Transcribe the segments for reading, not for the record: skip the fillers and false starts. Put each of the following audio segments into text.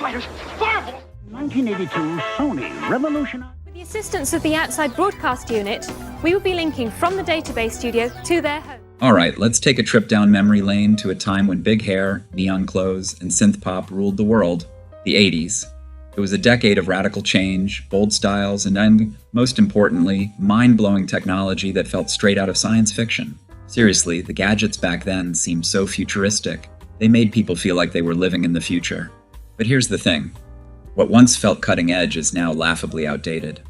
spiders, fireballs! 1982, Sony revolutionized. With the assistance of the outside broadcast unit, we will be linking from the database studio to their home. Alright, let's take a trip down memory lane to a time when big hair, neon clothes, and synth pop ruled the world, the 80s. It was a decade of radical change, bold styles, and most importantly, mind-blowing technology that felt straight out of science fiction. Seriously, the gadgets back then seemed so futuristic. They made people feel like they were living in the future. But here's the thing. What once felt cutting edge is now laughably outdated.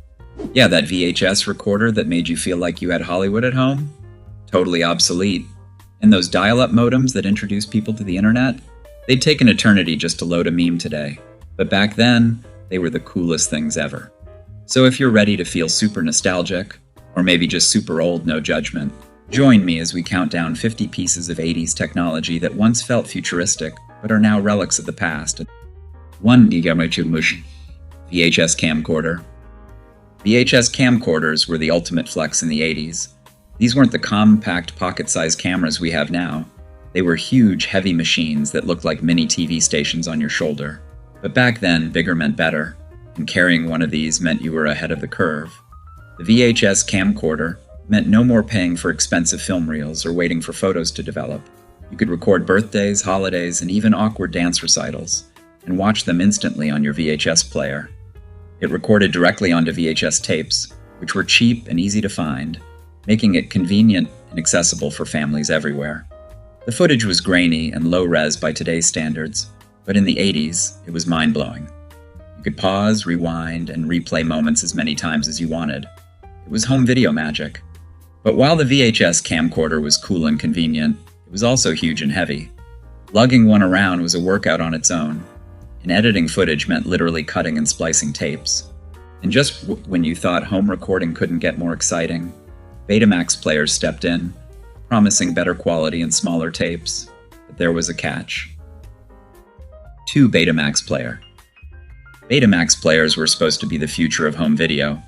Yeah, that VHS recorder that made you feel like you had Hollywood at home? Totally obsolete. And those dial-up modems that introduced people to the internet? They'd take an eternity just to load a meme today. But back then, they were the coolest things ever. So if you're ready to feel super nostalgic, or maybe just super old, no judgment, join me as we count down 50 pieces of 80s technology that once felt futuristic, but are now relics of the past. 1 VHS camcorder. VHS camcorders were the ultimate flex in the 80s. These weren't the compact pocket-sized cameras we have now. They were huge, heavy machines that looked like mini TV stations on your shoulder. But back then, bigger meant better, and carrying one of these meant you were ahead of the curve. The VHS camcorder meant no more paying for expensive film reels or waiting for photos to develop. You could record birthdays, holidays, and even awkward dance recitals, and watch them instantly on your VHS player. It recorded directly onto VHS tapes, which were cheap and easy to find, making it convenient and accessible for families everywhere. The footage was grainy and low-res by today's standards, but in the 80s, it was mind-blowing. You could pause, rewind, and replay moments as many times as you wanted. It was home video magic. But while the VHS camcorder was cool and convenient, it was also huge and heavy. Lugging one around was a workout on its own, and editing footage meant literally cutting and splicing tapes. And just when you thought home recording couldn't get more exciting, Betamax players stepped in, promising better quality and smaller tapes, but there was a catch. 2 Betamax player. Betamax players were supposed to be the future of home video.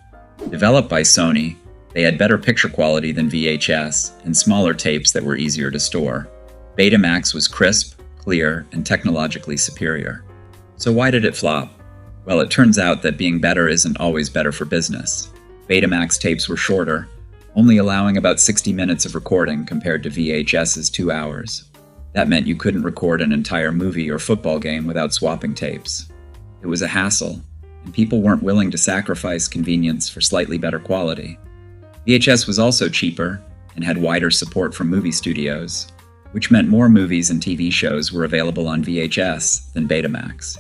Developed by Sony, they had better picture quality than VHS and smaller tapes that were easier to store. Betamax was crisp, clear, and technologically superior. So why did it flop? Well, it turns out that being better isn't always better for business. Betamax tapes were shorter, only allowing about 60 minutes of recording compared to VHS's 2 hours. That meant you couldn't record an entire movie or football game without swapping tapes. It was a hassle, and people weren't willing to sacrifice convenience for slightly better quality. VHS was also cheaper and had wider support from movie studios, which meant more movies and TV shows were available on VHS than Betamax.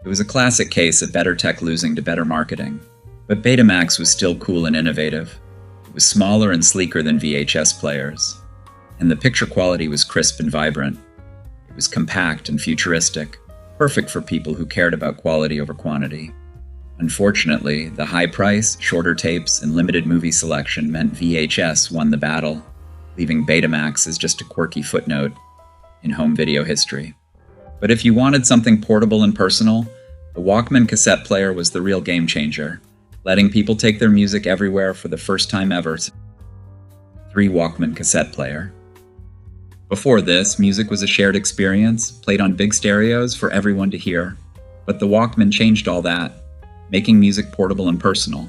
It was a classic case of better tech losing to better marketing, but Betamax was still cool and innovative. It was smaller and sleeker than VHS players, and the picture quality was crisp and vibrant. It was compact and futuristic, perfect for people who cared about quality over quantity. Unfortunately, the high price, shorter tapes, and limited movie selection meant VHS won the battle, leaving Betamax as just a quirky footnote in home video history. But if you wanted something portable and personal, the Walkman cassette player was the real game changer, letting people take their music everywhere for the first time ever. 3 Walkman cassette player. Before this, music was a shared experience, played on big stereos for everyone to hear. But the Walkman changed all that, making music portable and personal.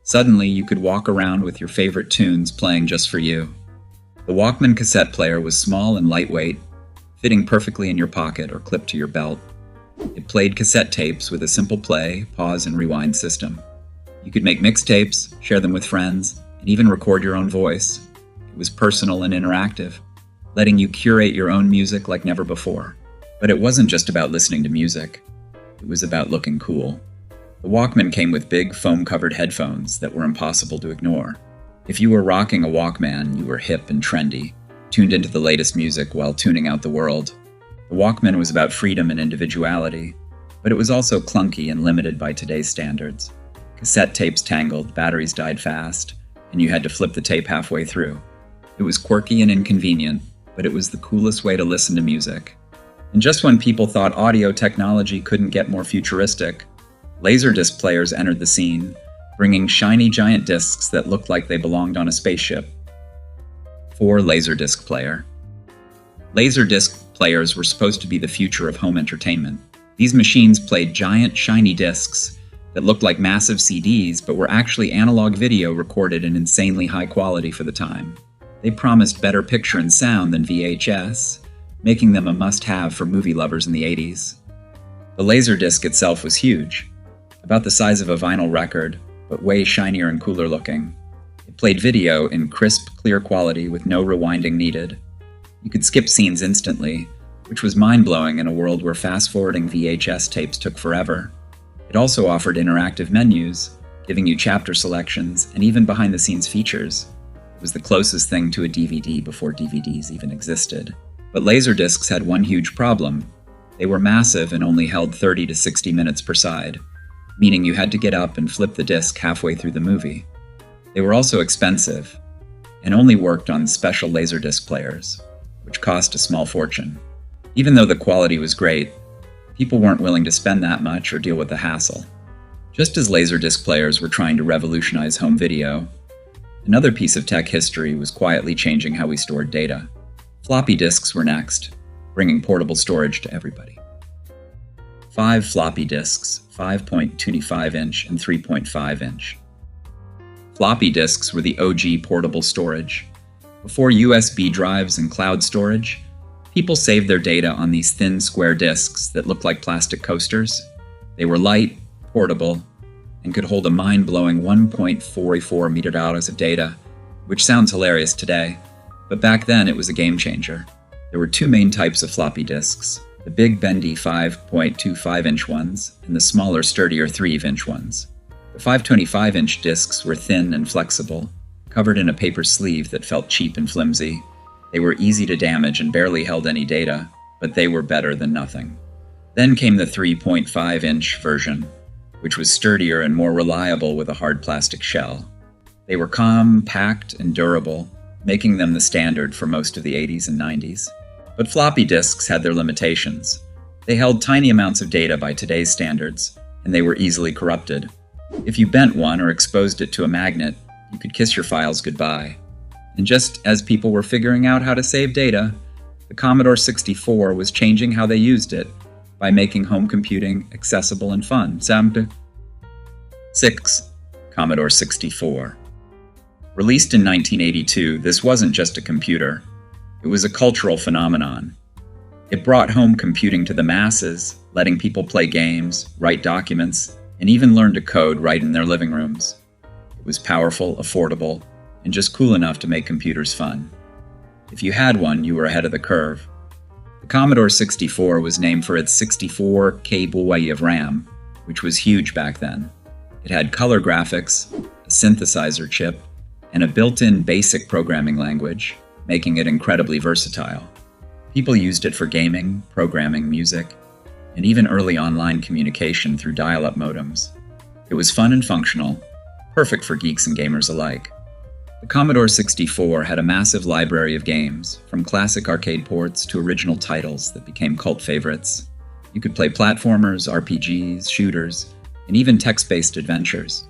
Suddenly, you could walk around with your favorite tunes playing just for you. The Walkman cassette player was small and lightweight, fitting perfectly in your pocket or clipped to your belt. It played cassette tapes with a simple play, pause, and rewind system. You could make mixtapes, share them with friends, and even record your own voice. It was personal and interactive, letting you curate your own music like never before. But it wasn't just about listening to music. It was about looking cool. The Walkman came with big, foam-covered headphones that were impossible to ignore. If you were rocking a Walkman, you were hip and trendy, tuned into the latest music while tuning out the world. The Walkman was about freedom and individuality, but it was also clunky and limited by today's standards. Cassette tapes tangled, batteries died fast, and you had to flip the tape halfway through. It was quirky and inconvenient, but it was the coolest way to listen to music. And just when people thought audio technology couldn't get more futuristic, Laserdisc players entered the scene, bringing shiny giant discs that looked like they belonged on a spaceship. 4 Laserdisc player. Laserdisc players were supposed to be the future of home entertainment. These machines played giant, shiny discs that looked like massive CDs but were actually analog video recorded in insanely high quality for the time. They promised better picture and sound than VHS, making them a must-have for movie lovers in the 80s. The Laserdisc itself was huge, about the size of a vinyl record, but way shinier and cooler looking. It played video in crisp, clear quality with no rewinding needed. You could skip scenes instantly, which was mind-blowing in a world where fast-forwarding VHS tapes took forever. It also offered interactive menus, giving you chapter selections and even behind-the-scenes features. It was the closest thing to a DVD before DVDs even existed. But Laserdiscs had one huge problem. They were massive and only held 30 to 60 minutes per side, meaning you had to get up and flip the disc halfway through the movie. They were also expensive, and only worked on special Laserdisc players, which cost a small fortune. Even though the quality was great, people weren't willing to spend that much or deal with the hassle. Just as Laserdisc players were trying to revolutionize home video, another piece of tech history was quietly changing how we stored data. Floppy disks were next, bringing portable storage to everybody. 5 floppy disks, 5.25-inch and 3.5-inch. Floppy disks were the OG portable storage. Before USB drives and cloud storage, people saved their data on these thin square disks that looked like plastic coasters. They were light, portable, and could hold a mind-blowing 1.44 metadata of data, which sounds hilarious today, but back then it was a game changer. There were 2 main types of floppy disks, the big bendy 5.25-inch ones and the smaller, sturdier 3-inch ones. The 5.25-inch disks were thin and flexible, covered in a paper sleeve that felt cheap and flimsy. They were easy to damage and barely held any data, but they were better than nothing. Then came the 3.5-inch version, which was sturdier and more reliable with a hard plastic shell. They were compact and durable, making them the standard for most of the 80s and 90s. But floppy disks had their limitations. They held tiny amounts of data by today's standards, and they were easily corrupted. If you bent one or exposed it to a magnet, you could kiss your files goodbye. And just as people were figuring out how to save data, the Commodore 64 was changing how they used it by making home computing accessible and fun. 6. Commodore 64. Released in 1982, this wasn't just a computer. It was a cultural phenomenon. It brought home computing to the masses, letting people play games, write documents, and even learn to code right in their living rooms. It was powerful, affordable, and just cool enough to make computers fun. If you had one, you were ahead of the curve. The Commodore 64 was named for its 64 KB of RAM, which was huge back then. It had color graphics, a synthesizer chip, and a built-in basic programming language, making it incredibly versatile. People used it for gaming, programming, music, and even early online communication through dial-up modems. It was fun and functional, perfect for geeks and gamers alike. The Commodore 64 had a massive library of games, from classic arcade ports to original titles that became cult favorites. You could play platformers, RPGs, shooters, and even text-based adventures.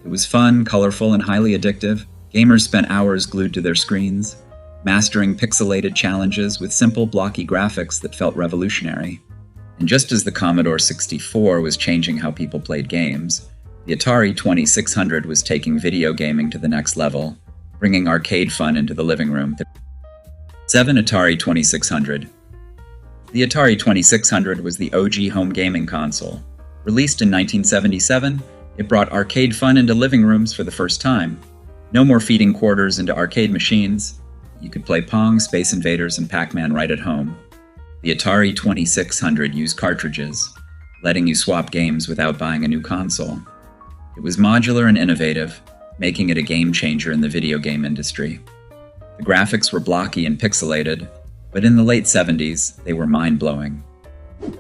It was fun, colorful, and highly addictive. Gamers spent hours glued to their screens, mastering pixelated challenges with simple, blocky graphics that felt revolutionary. And just as the Commodore 64 was changing how people played games, the Atari 2600 was taking video gaming to the next level, bringing arcade fun into the living room. 7. Atari 2600. The Atari 2600 was the OG home gaming console. Released in 1977, it brought arcade fun into living rooms for the first time. No more feeding quarters into arcade machines. You could play Pong, Space Invaders, and Pac-Man right at home. The Atari 2600 used cartridges, letting you swap games without buying a new console. It was modular and innovative, making it a game changer in the video game industry. The graphics were blocky and pixelated, but in the late 70s, they were mind-blowing.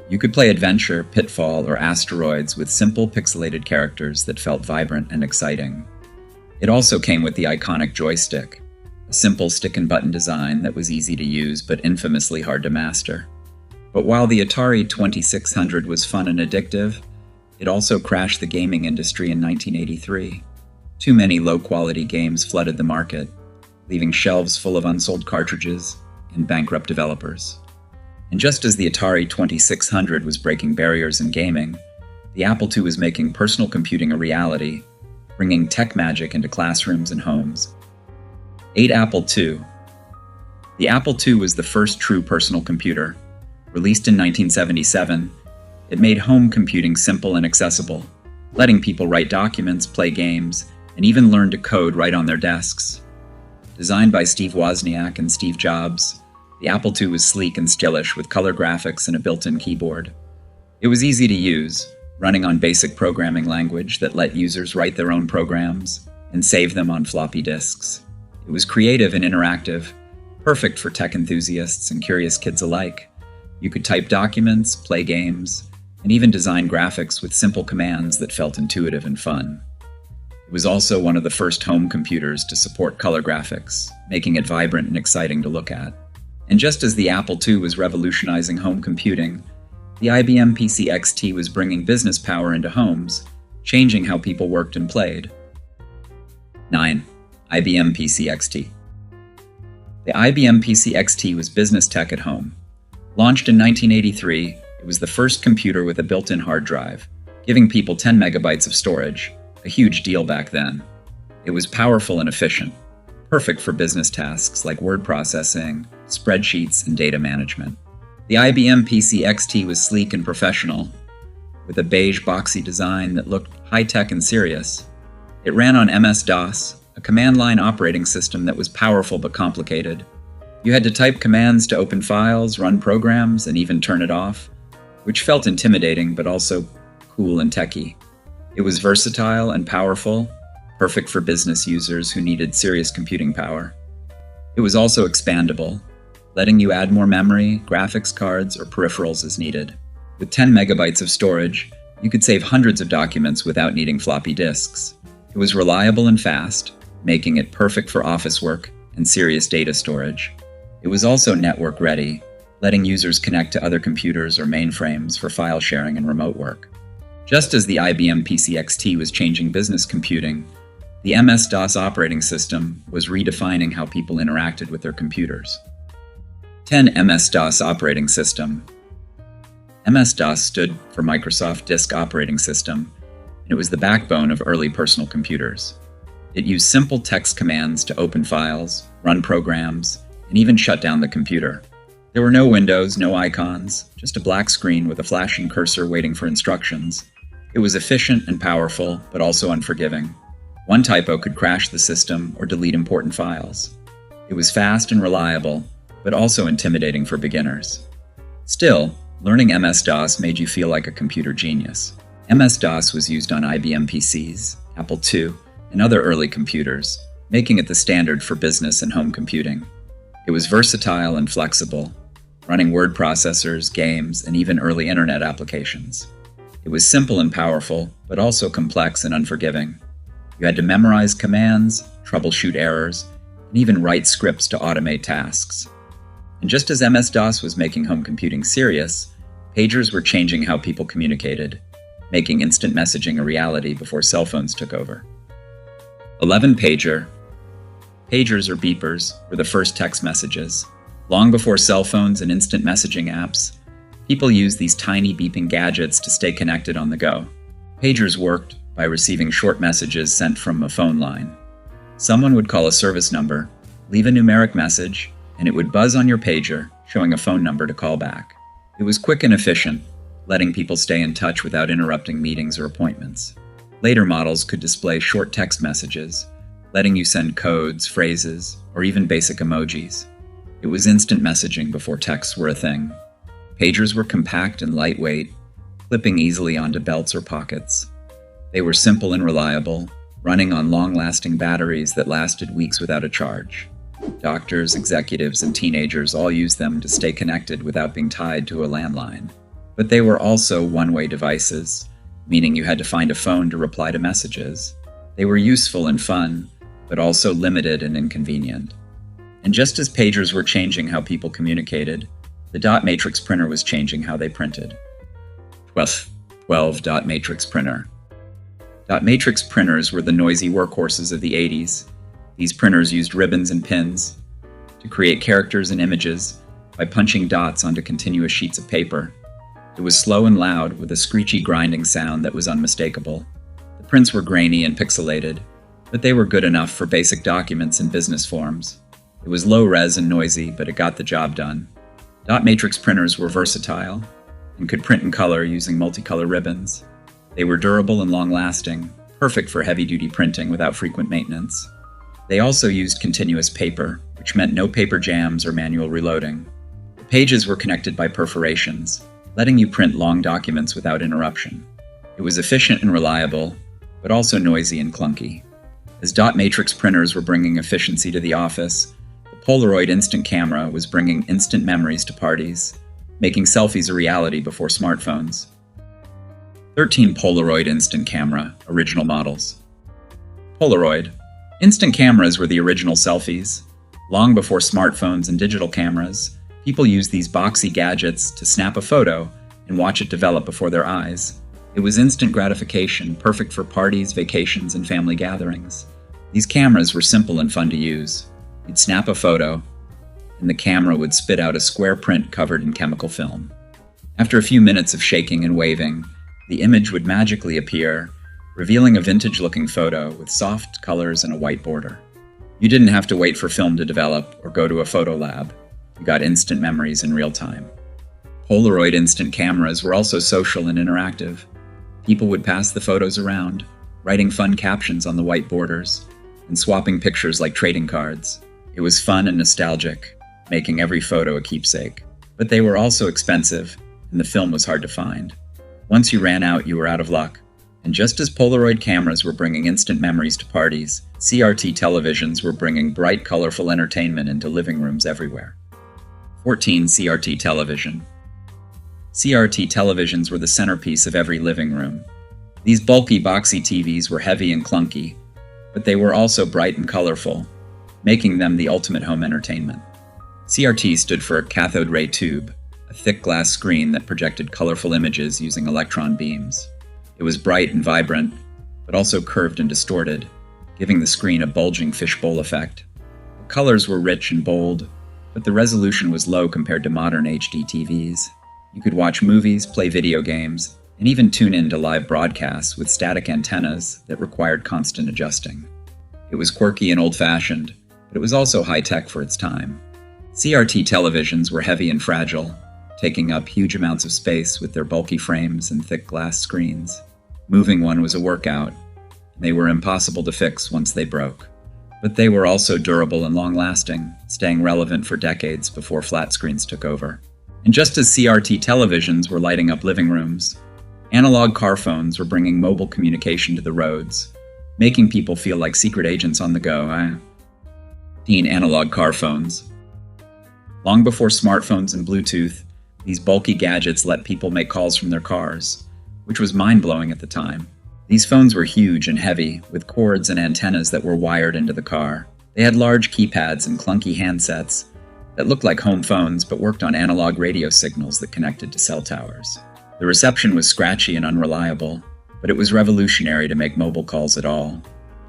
You could play Adventure, Pitfall, or Asteroids with simple pixelated characters that felt vibrant and exciting. It also came with the iconic joystick, a simple stick-and-button design that was easy to use but infamously hard to master. But while the Atari 2600 was fun and addictive, it also crashed the gaming industry in 1983. Too many low-quality games flooded the market, leaving shelves full of unsold cartridges and bankrupt developers. And just as the Atari 2600 was breaking barriers in gaming, the Apple II was making personal computing a reality, bringing tech magic into classrooms and homes. 8. Apple II. The Apple II was the first true personal computer. Released in 1977, it made home computing simple and accessible, letting people write documents, play games, and even learn to code right on their desks. Designed by Steve Wozniak and Steve Jobs, the Apple II was sleek and stylish with color graphics and a built-in keyboard. It was easy to use, running on basic programming language that let users write their own programs and save them on floppy disks. It was creative and interactive, perfect for tech enthusiasts and curious kids alike. You could type documents, play games, and even design graphics with simple commands that felt intuitive and fun. It was also one of the first home computers to support color graphics, making it vibrant and exciting to look at. And just as the Apple II was revolutionizing home computing, the IBM PC XT was bringing business power into homes, changing how people worked and played. 9. IBM PC XT. The IBM PC XT was business tech at home. Launched in 1983, it was the first computer with a built-in hard drive, giving people 10 megabytes of storage, a huge deal back then. It was powerful and efficient, perfect for business tasks like word processing, spreadsheets, and data management. The IBM PC XT was sleek and professional, with a beige boxy design that looked high-tech and serious. It ran on MS-DOS, a command-line operating system that was powerful but complicated. You had to type commands to open files, run programs, and even turn it off, which felt intimidating but also cool and techy. It was versatile and powerful, perfect for business users who needed serious computing power. It was also expandable, letting you add more memory, graphics cards, or peripherals as needed. With 10 megabytes of storage, you could save hundreds of documents without needing floppy disks. It was reliable and fast, making it perfect for office work and serious data storage. It was also network-ready, letting users connect to other computers or mainframes for file sharing and remote work. Just as the IBM PC XT was changing business computing, the MS-DOS operating system was redefining how people interacted with their computers. 10. MS-DOS operating system. MS-DOS stood for Microsoft Disk Operating System, and it was the backbone of early personal computers. It used simple text commands to open files, run programs, and even shut down the computer. There were no windows, no icons, just a black screen with a flashing cursor waiting for instructions. It was efficient and powerful, but also unforgiving. One typo could crash the system or delete important files. It was fast and reliable, but also intimidating for beginners. Still, learning MS-DOS made you feel like a computer genius. MS-DOS was used on IBM PCs, Apple II, and other early computers, making it the standard for business and home computing. It was versatile and flexible, running word processors, games, and even early internet applications. It was simple and powerful, but also complex and unforgiving. You had to memorize commands, troubleshoot errors, and even write scripts to automate tasks. And just as MS-DOS was making home computing serious, pagers were changing how people communicated, making instant messaging a reality before cell phones took over. 11. Pager. Pagers or beepers were the first text messages. Long before cell phones and instant messaging apps, people used these tiny beeping gadgets to stay connected on the go. Pagers worked by receiving short messages sent from a phone line. Someone would call a service number, leave a numeric message, and it would buzz on your pager, showing a phone number to call back. It was quick and efficient, letting people stay in touch without interrupting meetings or appointments. Later models could display short text messages, letting you send codes, phrases, or even basic emojis. It was instant messaging before texts were a thing. Pagers were compact and lightweight, clipping easily onto belts or pockets. They were simple and reliable, running on long-lasting batteries that lasted weeks without a charge. Doctors, executives, and teenagers all used them to stay connected without being tied to a landline. But they were also one-way devices, meaning you had to find a phone to reply to messages. They were useful and fun, but also limited and inconvenient. And just as pagers were changing how people communicated, the dot matrix printer was changing how they printed. 12. Dot matrix printer. Dot matrix printers were the noisy workhorses of the 80s. These printers used ribbons and pins to create characters and images by punching dots onto continuous sheets of paper. It was slow and loud, with a screechy grinding sound that was unmistakable. The prints were grainy and pixelated, but they were good enough for basic documents and business forms. It was low-res and noisy, but it got the job done. Dot matrix printers were versatile and could print in color using multicolor ribbons. They were durable and long-lasting, perfect for heavy-duty printing without frequent maintenance. They also used continuous paper, which meant no paper jams or manual reloading. The pages were connected by perforations, letting you print long documents without interruption. It was efficient and reliable, but also noisy and clunky. As dot matrix printers were bringing efficiency to the office, the Polaroid instant camera was bringing instant memories to parties, making selfies a reality before smartphones. 13 Polaroid instant camera, original models. Polaroid. Instant cameras were the original selfies. Long before smartphones and digital cameras, people used these boxy gadgets to snap a photo and watch it develop before their eyes. It was instant gratification, perfect for parties, vacations, and family gatherings. These cameras were simple and fun to use. You'd snap a photo, and the camera would spit out a square print covered in chemical film. After a few minutes of shaking and waving, the image would magically appear, revealing a vintage-looking photo with soft colors and a white border. You didn't have to wait for film to develop or go to a photo lab. You got instant memories in real time. Polaroid instant cameras were also social and interactive. People would pass the photos around, writing fun captions on the white borders, and swapping pictures like trading cards. It was fun and nostalgic, making every photo a keepsake. But they were also expensive, and the film was hard to find. Once you ran out, you were out of luck. And just as Polaroid cameras were bringing instant memories to parties, CRT televisions were bringing bright, colorful entertainment into living rooms everywhere. 14 CRT television. CRT televisions were the centerpiece of every living room. These bulky, boxy TVs were heavy and clunky, but they were also bright and colorful, making them the ultimate home entertainment. CRT stood for cathode ray tube, a thick glass screen that projected colorful images using electron beams. It was bright and vibrant, but also curved and distorted, giving the screen a bulging fishbowl effect. The colors were rich and bold, but the resolution was low compared to modern HD TVs. You could watch movies, play video games, and even tune in to live broadcasts with static antennas that required constant adjusting. It was quirky and old-fashioned, but it was also high-tech for its time. CRT televisions were heavy and fragile, taking up huge amounts of space with their bulky frames and thick glass screens. Moving one was a workout, and they were impossible to fix once they broke. But they were also durable and long-lasting, staying relevant for decades before flat screens took over. And just as CRT televisions were lighting up living rooms, analog car phones were bringing mobile communication to the roads, making people feel like secret agents on the go. 15 analog car phones. Long before smartphones and Bluetooth, these bulky gadgets let people make calls from their cars, which was mind-blowing at the time. These phones were huge and heavy, with cords and antennas that were wired into the car. They had large keypads and clunky handsets that looked like home phones but worked on analog radio signals that connected to cell towers. The reception was scratchy and unreliable, but it was revolutionary to make mobile calls at all.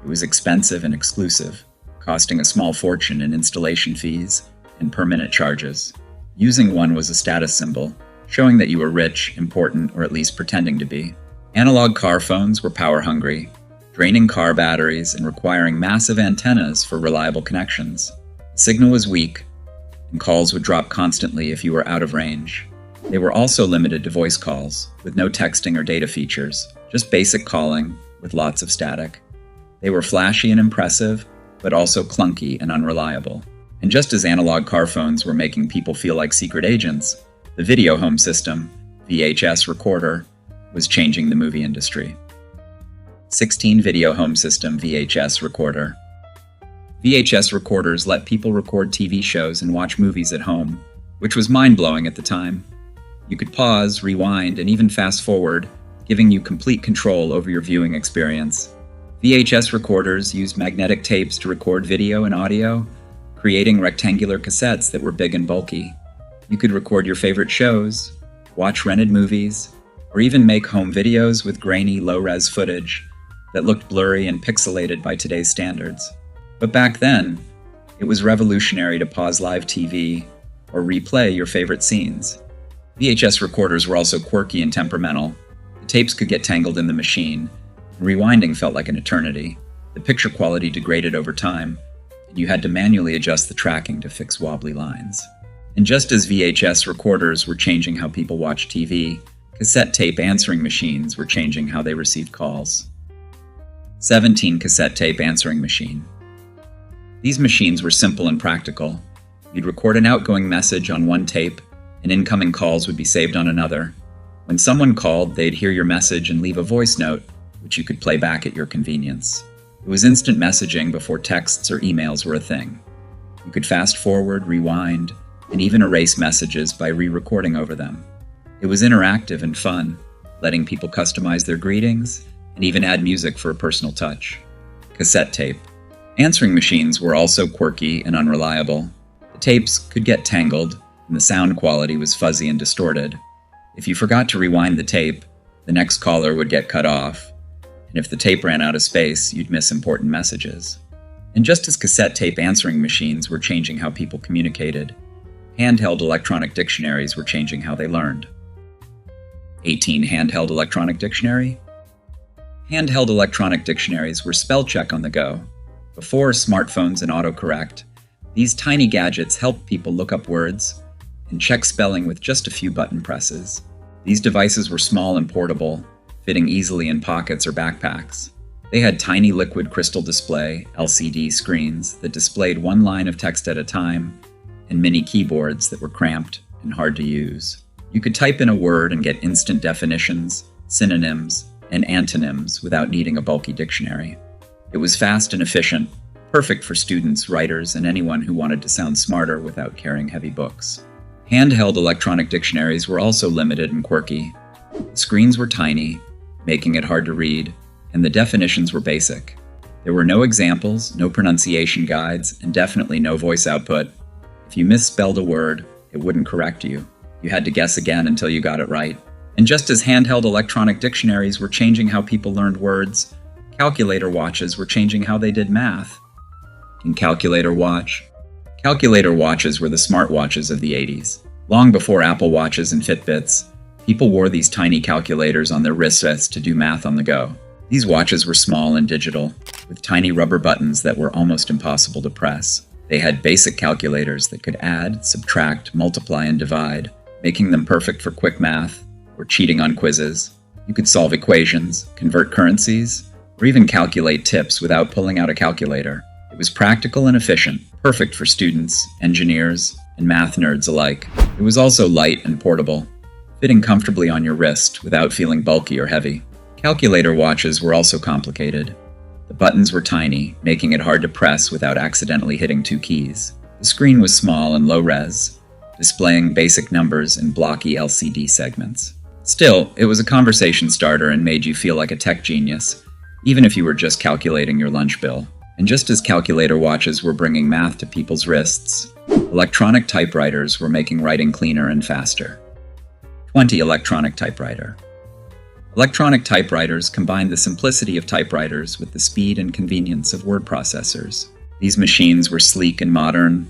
It was expensive and exclusive, costing a small fortune in installation fees and per-minute charges. Using one was a status symbol, showing that you were rich, important, or at least pretending to be. Analog car phones were power-hungry, draining car batteries and requiring massive antennas for reliable connections. The signal was weak, and calls would drop constantly if you were out of range. They were also limited to voice calls, with no texting or data features, just basic calling with lots of static. They were flashy and impressive, but also clunky and unreliable. And just as analog car phones were making people feel like secret agents, the video home system, VHS recorder, was changing the movie industry. 16 Video Home System VHS recorder. VHS recorders let people record TV shows and watch movies at home, which was mind-blowing at the time. You could pause, rewind, and even fast-forward, giving you complete control over your viewing experience. VHS recorders used magnetic tapes to record video and audio, creating rectangular cassettes that were big and bulky. You could record your favorite shows, watch rented movies, or even make home videos with grainy, low-res footage that looked blurry and pixelated by today's standards. But back then, it was revolutionary to pause live TV, or replay your favorite scenes. VHS recorders were also quirky and temperamental. The tapes could get tangled in the machine, and rewinding felt like an eternity. The picture quality degraded over time, and you had to manually adjust the tracking to fix wobbly lines. And just as VHS recorders were changing how people watch TV, cassette tape answering machines were changing how they received calls. 17 cassette tape answering machine. These machines were simple and practical. You'd record an outgoing message on one tape, and incoming calls would be saved on another. When someone called, they'd hear your message and leave a voice note, which you could play back at your convenience. It was instant messaging before texts or emails were a thing. You could fast forward, rewind, and even erase messages by re-recording over them. It was interactive and fun, letting people customize their greetings and even add music for a personal touch. Cassette tape. Answering machines were also quirky and unreliable. The tapes could get tangled, and the sound quality was fuzzy and distorted. If you forgot to rewind the tape, the next caller would get cut off, and if the tape ran out of space, you'd miss important messages. And just as cassette tape answering machines were changing how people communicated, handheld electronic dictionaries were changing how they learned. 18 handheld electronic dictionary. Handheld electronic dictionaries were spell check on the go. Before smartphones and autocorrect, these tiny gadgets helped people look up words and check spelling with just a few button presses. These devices were small and portable, fitting easily in pockets or backpacks. They had tiny liquid crystal display, LCD screens that displayed one line of text at a time, and mini keyboards that were cramped and hard to use. You could type in a word and get instant definitions, synonyms, and antonyms without needing a bulky dictionary. It was fast and efficient, perfect for students, writers, and anyone who wanted to sound smarter without carrying heavy books. Handheld electronic dictionaries were also limited and quirky. The screens were tiny, making it hard to read, and the definitions were basic. There were no examples, no pronunciation guides, and definitely no voice output. If you misspelled a word, it wouldn't correct you. You had to guess again until you got it right. And just as handheld electronic dictionaries were changing how people learned words, calculator watches were changing how they did math. And calculator watches were the smartwatches of the 80s. Long before Apple Watches and Fitbits, people wore these tiny calculators on their wrists to do math on the go. These watches were small and digital, with tiny rubber buttons that were almost impossible to press. They had basic calculators that could add, subtract, multiply, and divide, making them perfect for quick math or cheating on quizzes. You could solve equations, convert currencies, or even calculate tips without pulling out a calculator. It was practical and efficient, perfect for students, engineers, and math nerds alike. It was also light and portable, fitting comfortably on your wrist without feeling bulky or heavy. Calculator watches were also complicated. The buttons were tiny, making it hard to press without accidentally hitting two keys. The screen was small and low-res, displaying basic numbers in blocky LCD segments. Still, it was a conversation starter and made you feel like a tech genius, even if you were just calculating your lunch bill. And just as calculator watches were bringing math to people's wrists, electronic typewriters were making writing cleaner and faster. 20 electronic typewriter. Electronic typewriters combined the simplicity of typewriters with the speed and convenience of word processors. These machines were sleek and modern,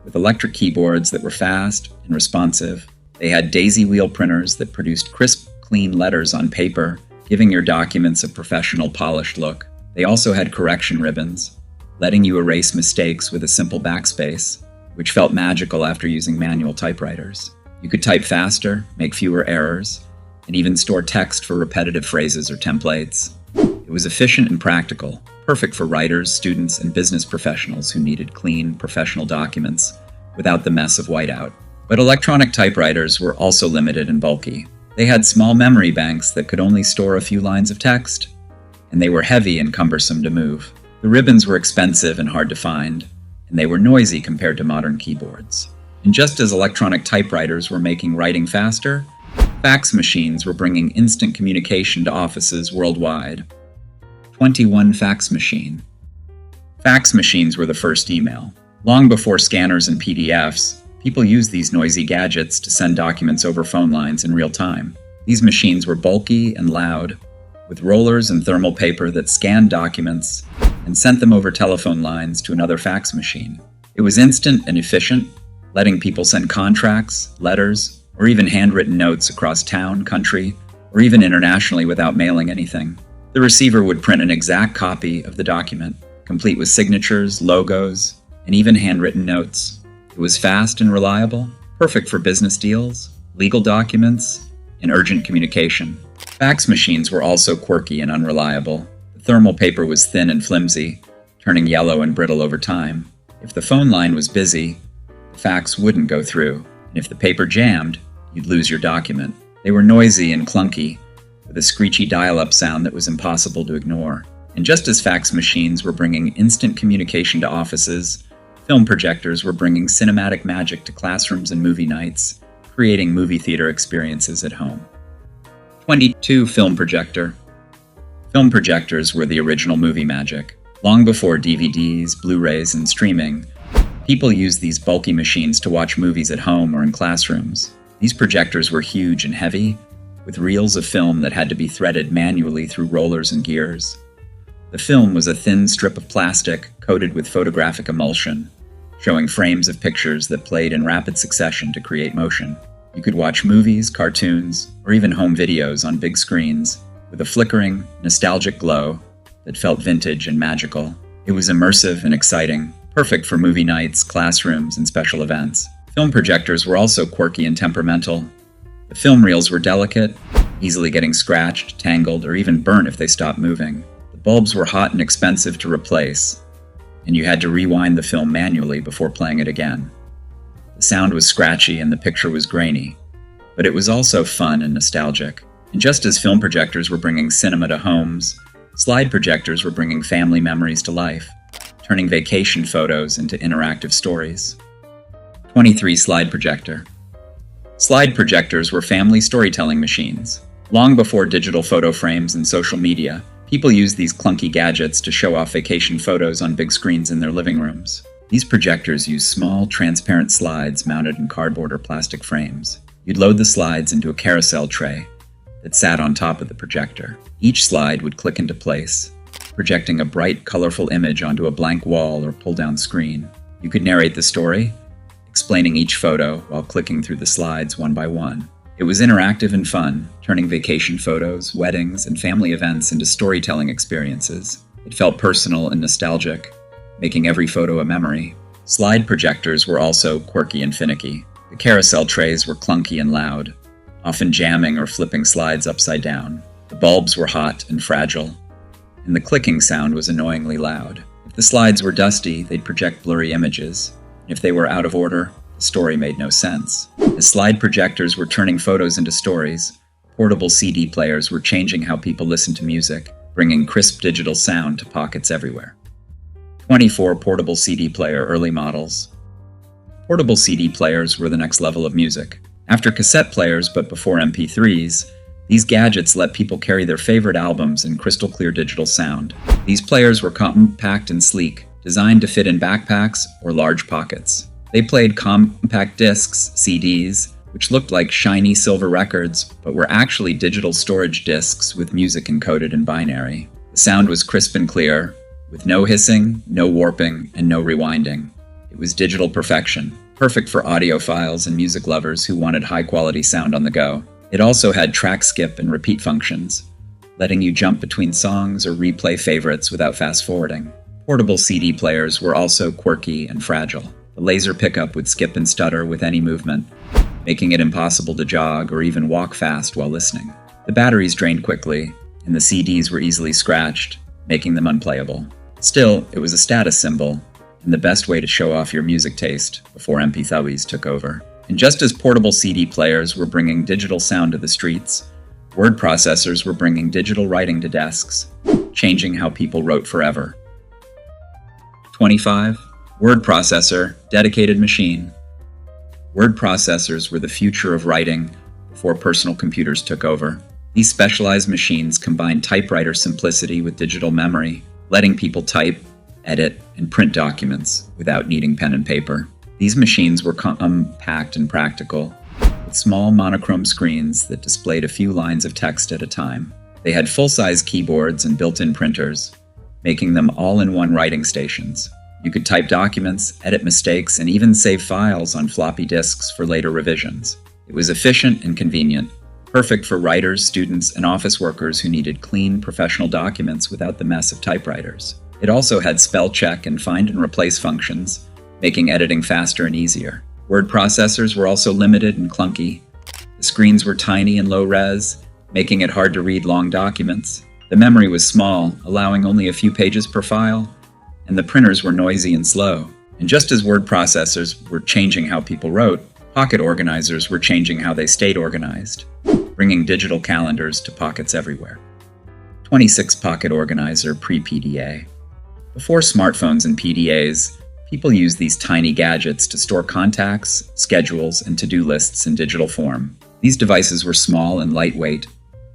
with electric keyboards that were fast and responsive. They had daisy wheel printers that produced crisp, clean letters on paper, giving your documents a professional, polished look. They also had correction ribbons, letting you erase mistakes with a simple backspace, which felt magical after using manual typewriters. You could type faster, make fewer errors, and even store text for repetitive phrases or templates. It was efficient and practical, perfect for writers, students, and business professionals who needed clean, professional documents without the mess of whiteout. But electronic typewriters were also limited and bulky. They had small memory banks that could only store a few lines of text, and they were heavy and cumbersome to move. The ribbons were expensive and hard to find, and they were noisy compared to modern keyboards. And just as electronic typewriters were making writing faster, fax machines were bringing instant communication to offices worldwide. 21 fax machine. Fax machines were the first email. Long before scanners and PDFs, people used these noisy gadgets to send documents over phone lines in real time. These machines were bulky and loud, with rollers and thermal paper that scanned documents and sent them over telephone lines to another fax machine. It was instant and efficient, letting people send contracts, letters, or even handwritten notes across town, country, or even internationally without mailing anything. The receiver would print an exact copy of the document, complete with signatures, logos, and even handwritten notes. It was fast and reliable, perfect for business deals, legal documents, and urgent communication. Fax machines were also quirky and unreliable. The thermal paper was thin and flimsy, turning yellow and brittle over time. If the phone line was busy, the fax wouldn't go through, and if the paper jammed, you'd lose your document. They were noisy and clunky, with a screechy dial-up sound that was impossible to ignore. And just as fax machines were bringing instant communication to offices, film projectors were bringing cinematic magic to classrooms and movie nights, creating movie theater experiences at home. 22. Film projector. Film projectors were the original movie magic. Long before DVDs, Blu-rays, and streaming, people used these bulky machines to watch movies at home or in classrooms. These projectors were huge and heavy, with reels of film that had to be threaded manually through rollers and gears. The film was a thin strip of plastic coated with photographic emulsion, showing frames of pictures that played in rapid succession to create motion. You could watch movies, cartoons, or even home videos on big screens with a flickering, nostalgic glow that felt vintage and magical. It was immersive and exciting, perfect for movie nights, classrooms, and special events. Film projectors were also quirky and temperamental. The film reels were delicate, easily getting scratched, tangled, or even burnt if they stopped moving. The bulbs were hot and expensive to replace, and you had to rewind the film manually before playing it again. The sound was scratchy and the picture was grainy, but it was also fun and nostalgic. And just as film projectors were bringing cinema to homes, slide projectors were bringing family memories to life, turning vacation photos into interactive stories. 23. Slide projector. Slide projectors were family storytelling machines. Long before digital photo frames and social media, people used these clunky gadgets to show off vacation photos on big screens in their living rooms. These projectors used small, transparent slides mounted in cardboard or plastic frames. You'd load the slides into a carousel tray that sat on top of the projector. Each slide would click into place, projecting a bright, colorful image onto a blank wall or pull-down screen. You could narrate the story, explaining each photo while clicking through the slides one by one. It was interactive and fun, turning vacation photos, weddings, and family events into storytelling experiences. It felt personal and nostalgic, making every photo a memory. Slide projectors were also quirky and finicky. The carousel trays were clunky and loud, often jamming or flipping slides upside down. The bulbs were hot and fragile, and the clicking sound was annoyingly loud. If the slides were dusty, they'd project blurry images. If they were out of order, the story made no sense. As slide projectors were turning photos into stories, portable CD players were changing how people listened to music, bringing crisp digital sound to pockets everywhere. 24. Portable CD player early models. Portable CD players were the next level of music. After cassette players, but before MP3s, these gadgets let people carry their favorite albums in crystal clear digital sound. These players were compact and sleek, designed to fit in backpacks or large pockets. They played compact discs, CDs, which looked like shiny silver records, but were actually digital storage discs with music encoded in binary. The sound was crisp and clear, with no hissing, no warping, and no rewinding. It was digital perfection, perfect for audiophiles and music lovers who wanted high-quality sound on the go. It also had track skip and repeat functions, letting you jump between songs or replay favorites without fast-forwarding. Portable CD players were also quirky and fragile. The laser pickup would skip and stutter with any movement, making it impossible to jog or even walk fast while listening. The batteries drained quickly, and the CDs were easily scratched, making them unplayable. Still, it was a status symbol, and the best way to show off your music taste before MP3s took over. And just as portable CD players were bringing digital sound to the streets, word processors were bringing digital writing to desks, changing how people wrote forever. 25. Word processor, dedicated machine. Word processors were the future of writing before personal computers took over. These specialized machines combined typewriter simplicity with digital memory, letting people type, edit, and print documents without needing pen and paper. These machines were compact and practical, with small monochrome screens that displayed a few lines of text at a time. They had full-size keyboards and built-in printers, making them all-in-one writing stations. You could type documents, edit mistakes, and even save files on floppy disks for later revisions. It was efficient and convenient, perfect for writers, students, and office workers who needed clean, professional documents without the mess of typewriters. It also had spell check and find and replace functions, making editing faster and easier. Word processors were also limited and clunky. The screens were tiny and low-res, making it hard to read long documents. The memory was small, allowing only a few pages per file, and the printers were noisy and slow. And just as word processors were changing how people wrote, pocket organizers were changing how they stayed organized, bringing digital calendars to pockets everywhere. 26 Pocket Organizer pre-PDA. Before smartphones and PDAs, people used these tiny gadgets to store contacts, schedules, and to-do lists in digital form. These devices were small and lightweight,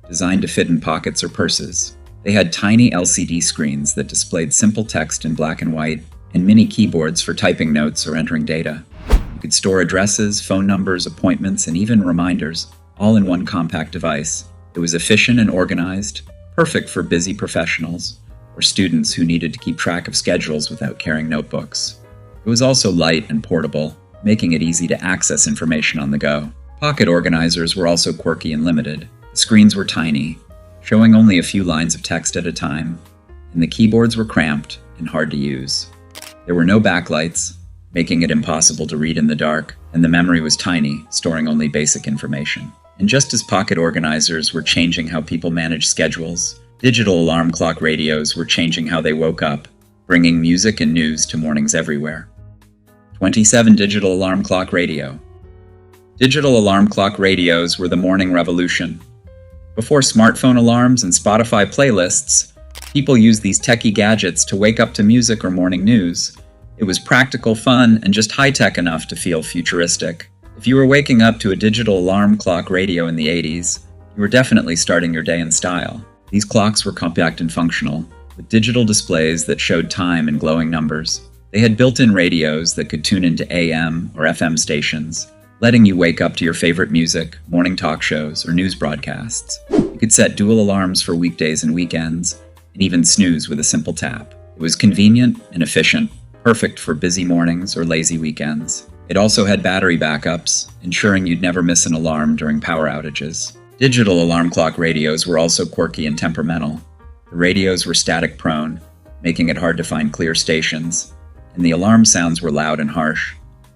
designed to fit in pockets or purses. They had tiny LCD screens that displayed simple text in black and white, and mini keyboards for typing notes or entering data. You could store addresses, phone numbers, appointments, and even reminders, all in one compact device. It was efficient and organized, perfect for busy professionals or students who needed to keep track of schedules without carrying notebooks. It was also light and portable, making it easy to access information on the go. Pocket organizers were also quirky and limited. The screens were tiny, showing only a few lines of text at a time, and the keyboards were cramped and hard to use. There were no backlights, making it impossible to read in the dark, and the memory was tiny, storing only basic information. And just as pocket organizers were changing how people managed schedules, digital alarm clock radios were changing how they woke up, bringing music and news to mornings everywhere. 27 Digital Alarm Clock Radio. Digital alarm clock radios were the morning revolution. Before smartphone alarms and Spotify playlists, people used these techie gadgets to wake up to music or morning news. It was practical, fun, and just high-tech enough to feel futuristic. If you were waking up to a digital alarm clock radio in the 80s, you were definitely starting your day in style. These clocks were compact and functional, with digital displays that showed time and glowing numbers. They had built-in radios that could tune into AM or FM stations, letting you wake up to your favorite music, morning talk shows, or news broadcasts. You could set dual alarms for weekdays and weekends, and even snooze with a simple tap. It was convenient and efficient, perfect for busy mornings or lazy weekends. It also had battery backups, ensuring you'd never miss an alarm during power outages. Digital alarm clock radios were also quirky and temperamental. The radios were static-prone, making it hard to find clear stations, and the alarm sounds were loud and harsh.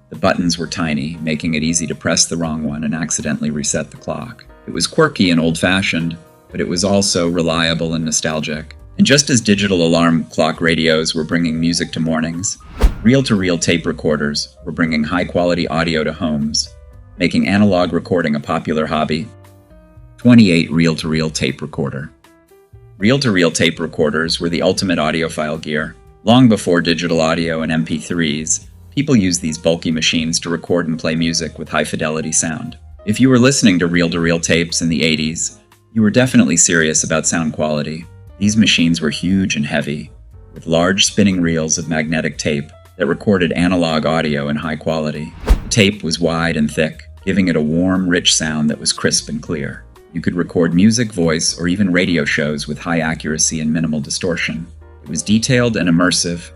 The buttons were tiny, making it easy to press the wrong one and accidentally reset the clock. It was quirky and old-fashioned, but it was also reliable and nostalgic. And just as digital alarm clock radios were bringing music to mornings, reel-to-reel tape recorders were bringing high-quality audio to homes, making analog recording a popular hobby. 28 Reel-to-reel tape recorder. Reel-to-reel tape recorders were the ultimate audiophile gear. Long before digital audio and MP3s, people used these bulky machines to record and play music with high-fidelity sound. If you were listening to reel-to-reel tapes in the 80s, you were definitely serious about sound quality. These machines were huge and heavy, with large spinning reels of magnetic tape that recorded analog audio in high quality. The tape was wide and thick, giving it a warm, rich sound that was crisp and clear. You could record music, voice, or even radio shows with high accuracy and minimal distortion. It was detailed and immersive,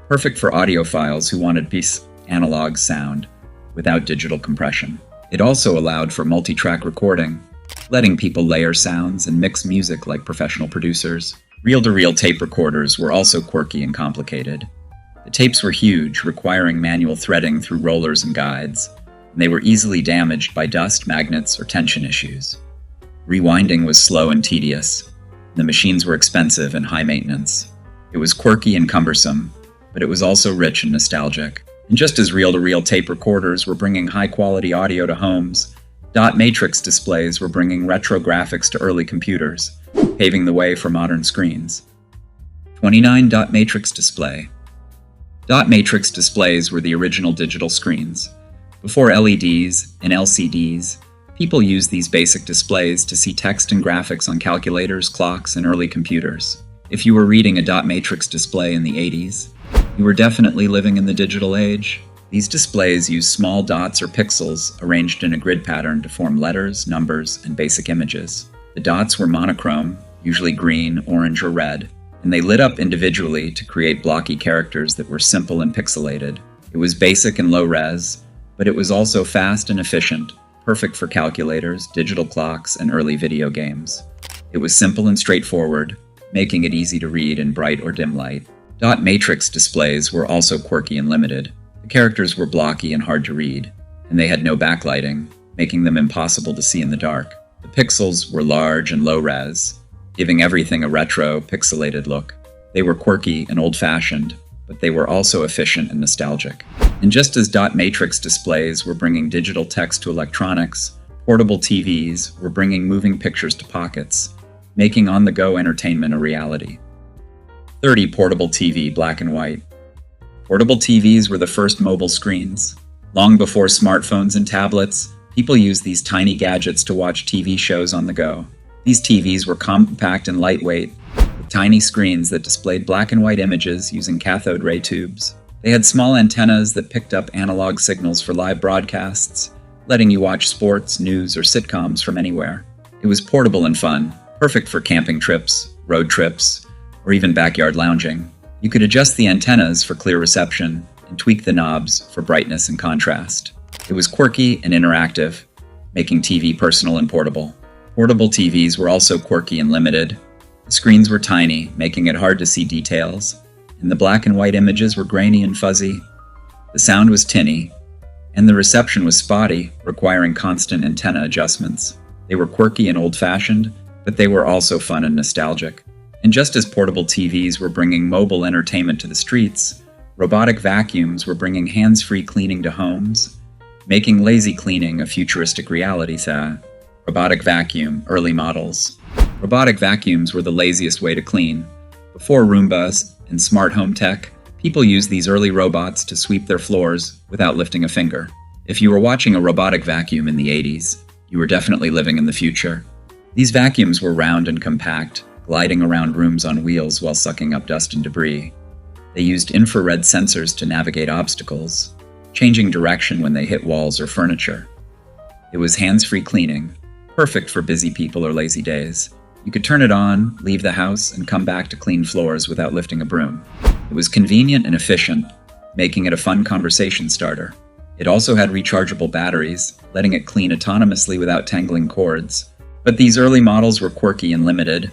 perfect for audiophiles who wanted peace analog sound without digital compression. It also allowed for multi-track recording, letting people layer sounds and mix music like professional producers. Reel-to-reel tape recorders were also quirky and complicated. The tapes were huge, requiring manual threading through rollers and guides, and they were easily damaged by dust, magnets, or tension issues. Rewinding was slow and tedious. The machines were expensive and high maintenance. It was quirky and cumbersome, but it was also rich and nostalgic. And just as reel-to-reel tape recorders were bringing high-quality audio to homes, dot matrix displays were bringing retro graphics to early computers, paving the way for modern screens. 29 Dot matrix display. Dot matrix displays were the original digital screens. Before LEDs and LCDs, people used these basic displays to see text and graphics on calculators, clocks, and early computers. If you were reading a dot matrix display in the 80s, you were definitely living in the digital age. These displays used small dots or pixels arranged in a grid pattern to form letters, numbers, and basic images. The dots were monochrome, usually green, orange, or red, and they lit up individually to create blocky characters that were simple and pixelated. It was basic and low res, but it was also fast and efficient, perfect for calculators, digital clocks, and early video games. It was simple and straightforward, making it easy to read in bright or dim light. Dot matrix displays were also quirky and limited. The characters were blocky and hard to read, and they had no backlighting, making them impossible to see in the dark. The pixels were large and low res, giving everything a retro, pixelated look. They were quirky and old-fashioned, but they were also efficient and nostalgic. And just as dot matrix displays were bringing digital text to electronics, portable TVs were bringing moving pictures to pockets, making on-the-go entertainment a reality. 30 portable TV, black and white. Portable TVs were the first mobile screens. Long before smartphones and tablets, people used these tiny gadgets to watch TV shows on the go. These TVs were compact and lightweight, with tiny screens that displayed black and white images using cathode ray tubes. They had small antennas that picked up analog signals for live broadcasts, letting you watch sports, news, or sitcoms from anywhere. It was portable and fun, perfect for camping trips, road trips, or even backyard lounging. You could adjust the antennas for clear reception and tweak the knobs for brightness and contrast. It was quirky and interactive, making TV personal and portable. Portable TVs were also quirky and limited. The screens were tiny, making it hard to see details, and the black and white images were grainy and fuzzy. The sound was tinny, and the reception was spotty, requiring constant antenna adjustments. They were quirky and old-fashioned, but they were also fun and nostalgic. And just as portable TVs were bringing mobile entertainment to the streets, robotic vacuums were bringing hands-free cleaning to homes, making lazy cleaning a futuristic reality. Robotic vacuum, early models. Robotic vacuums were the laziest way to clean. Before Roombas and smart home tech, people used these early robots to sweep their floors without lifting a finger. If you were watching a robotic vacuum in the 80s, you were definitely living in the future. These vacuums were round and compact, gliding around rooms on wheels while sucking up dust and debris. They used infrared sensors to navigate obstacles, changing direction when they hit walls or furniture. It was hands-free cleaning, perfect for busy people or lazy days. You could turn it on, leave the house, and come back to clean floors without lifting a broom. It was convenient and efficient, making it a fun conversation starter. It also had rechargeable batteries, letting it clean autonomously without tangling cords. But these early models were quirky and limited.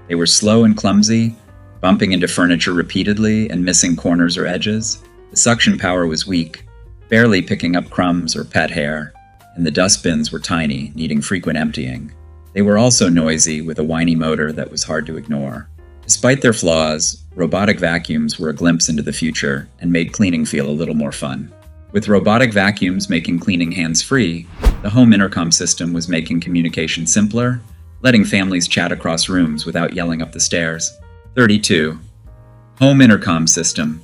They were slow and clumsy, bumping into furniture repeatedly and missing corners or edges. The suction power was weak, barely picking up crumbs or pet hair, and the dustbins were tiny, needing frequent emptying. They were also noisy, with a whiny motor that was hard to ignore. Despite their flaws, robotic vacuums were a glimpse into the future and made cleaning feel a little more fun. With robotic vacuums making cleaning hands-free, the home intercom system was making communication simpler, letting families chat across rooms without yelling up the stairs. 32. Home intercom system.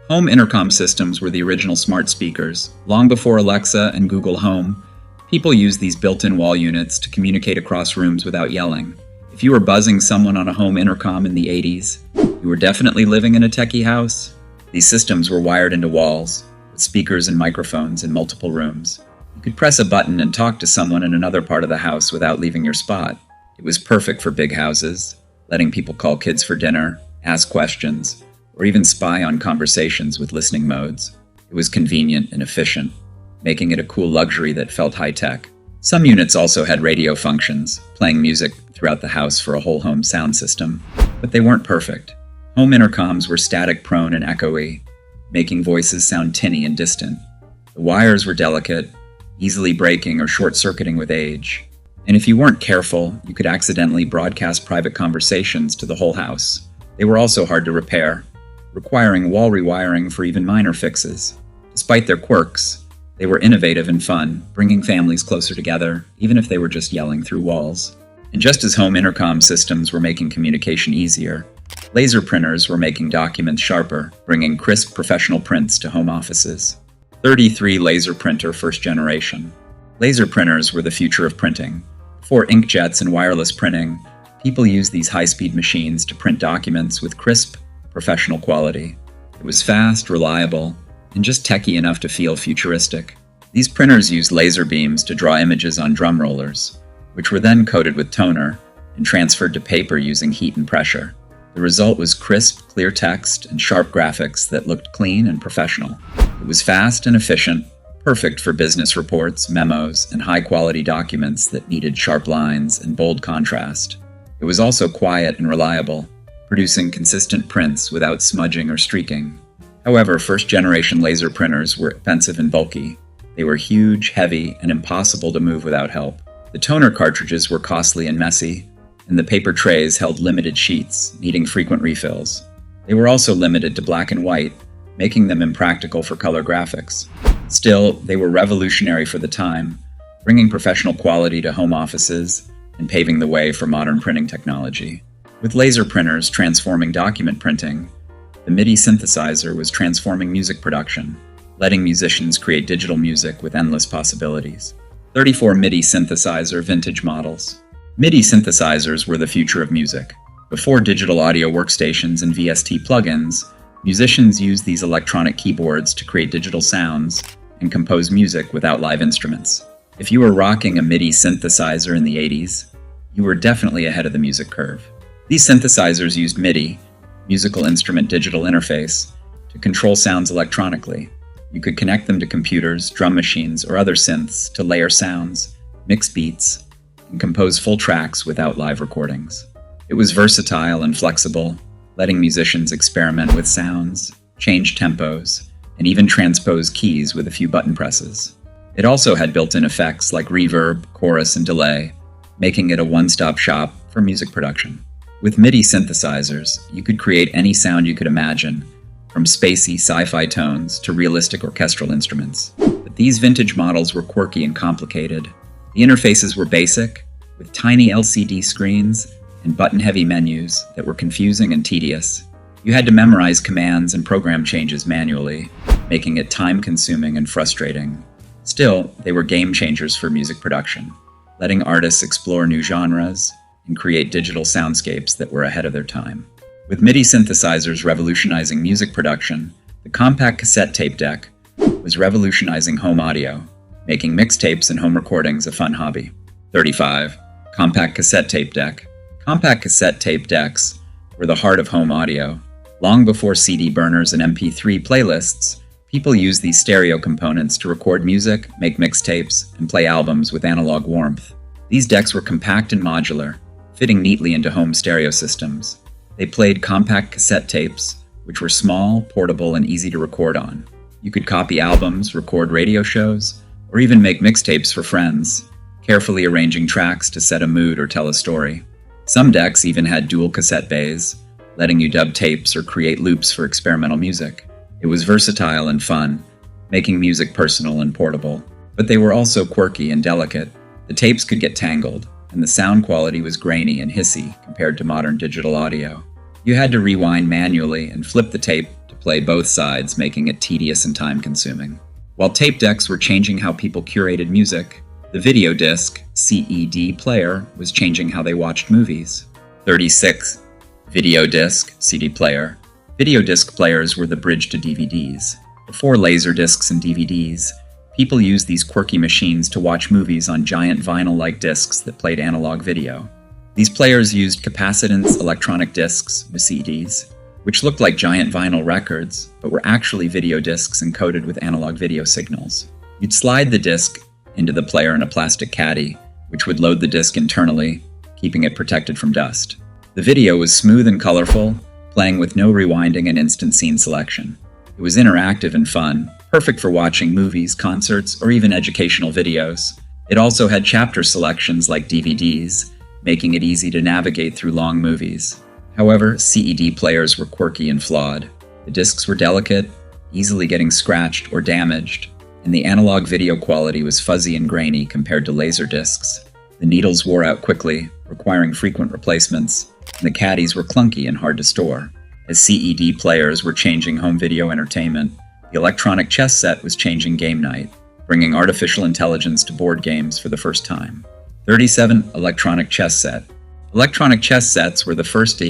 Home intercom systems were the original smart speakers. Long before Alexa and Google Home, people used these built-in wall units to communicate across rooms without yelling. If you were buzzing someone on a home intercom in the 80s, you were definitely living in a techie house. These systems were wired into walls, with speakers and microphones in multiple rooms. You could press a button and talk to someone in another part of the house without leaving your spot. It was perfect for big houses, letting people call kids for dinner, ask questions, or even spy on conversations with listening modes. It was convenient and efficient, making it a cool luxury that felt high-tech. Some units also had radio functions, playing music throughout the house for a whole home sound system, but they weren't perfect. Home intercoms were static-prone and echoey, making voices sound tinny and distant. The wires were delicate, easily breaking or short-circuiting with age. And if you weren't careful, you could accidentally broadcast private conversations to the whole house. They were also hard to repair, requiring wall rewiring for even minor fixes. Despite their quirks, they were innovative and fun, bringing families closer together, even if they were just yelling through walls. And just as home intercom systems were making communication easier, laser printers were making documents sharper, bringing crisp professional prints to home offices. 33 laser printer first generation. Laser printers were the future of printing. Before inkjets and wireless printing, people used these high-speed machines to print documents with crisp, professional quality. It was fast, reliable, and just techy enough to feel futuristic. These printers used laser beams to draw images on drum rollers, which were then coated with toner and transferred to paper using heat and pressure. The result was crisp, clear text and sharp graphics that looked clean and professional. It was fast and efficient, perfect for business reports, memos, and high-quality documents that needed sharp lines and bold contrast. It was also quiet and reliable, producing consistent prints without smudging or streaking. However, first-generation laser printers were expensive and bulky. They were huge, heavy, and impossible to move without help. The toner cartridges were costly and messy, and the paper trays held limited sheets, needing frequent refills. They were also limited to black and white, making them impractical for color graphics. Still, they were revolutionary for the time, bringing professional quality to home offices and paving the way for modern printing technology. With laser printers transforming document printing, the MIDI synthesizer was transforming music production, letting musicians create digital music with endless possibilities. 34 MIDI synthesizer vintage models. MIDI synthesizers were the future of music. Before digital audio workstations and VST plugins, musicians used these electronic keyboards to create digital sounds and compose music without live instruments. If you were rocking a MIDI synthesizer in the 80s, you were definitely ahead of the music curve. These synthesizers used MIDI, musical instrument digital interface, to control sounds electronically. You could connect them to computers, drum machines, or other synths to layer sounds, mix beats, and compose full tracks without live recordings. It was versatile and flexible, letting musicians experiment with sounds, change tempos, and even transpose keys with a few button presses. It also had built-in effects like reverb, chorus, and delay, making it a one-stop shop for music production. With MIDI synthesizers, you could create any sound you could imagine, from spacey sci-fi tones to realistic orchestral instruments. But these vintage models were quirky and complicated. The interfaces were basic, with tiny LCD screens and button-heavy menus that were confusing and tedious. You had to memorize commands and program changes manually, making it time-consuming and frustrating. Still, they were game changers for music production, letting artists explore new genres and create digital soundscapes that were ahead of their time. With MIDI synthesizers revolutionizing music production, the compact cassette tape deck was revolutionizing home audio, making mixtapes and home recordings a fun hobby. 35. Compact cassette tape deck. Compact cassette tape decks were the heart of home audio. Long before CD burners and MP3 playlists, people used these stereo components to record music, make mixtapes, and play albums with analog warmth. These decks were compact and modular, fitting neatly into home stereo systems. They played compact cassette tapes, which were small, portable, and easy to record on. You could copy albums, record radio shows, or even make mixtapes for friends, carefully arranging tracks to set a mood or tell a story. Some decks even had dual cassette bays, letting you dub tapes or create loops for experimental music. It was versatile and fun, making music personal and portable. But they were also quirky and delicate. The tapes could get tangled, and the sound quality was grainy and hissy compared to modern digital audio. You had to rewind manually and flip the tape to play both sides, making it tedious and time-consuming. While tape decks were changing how people curated music, the video disc, CED player, was changing how they watched movies. 36. Video disc, CD player. Video disc players were the bridge to DVDs. Before laser discs and DVDs, people used these quirky machines to watch movies on giant vinyl-like discs that played analog video. These players used capacitance electronic discs, CDs, which looked like giant vinyl records, but were actually video discs encoded with analog video signals. You'd slide the disc into the player in a plastic caddy, which would load the disc internally, keeping it protected from dust. The video was smooth and colorful, playing with no rewinding and instant scene selection. It was interactive and fun, perfect for watching movies, concerts, or even educational videos. It also had chapter selections like DVDs, making it easy to navigate through long movies. However, CED players were quirky and flawed. The discs were delicate, easily getting scratched or damaged, and the analog video quality was fuzzy and grainy compared to laser discs. The needles wore out quickly, requiring frequent replacements, and the caddies were clunky and hard to store. As CED players were changing home video entertainment, the electronic chess set was changing game night, bringing artificial intelligence to board games for the first time. 37. Electronic chess set. Electronic chess sets were the first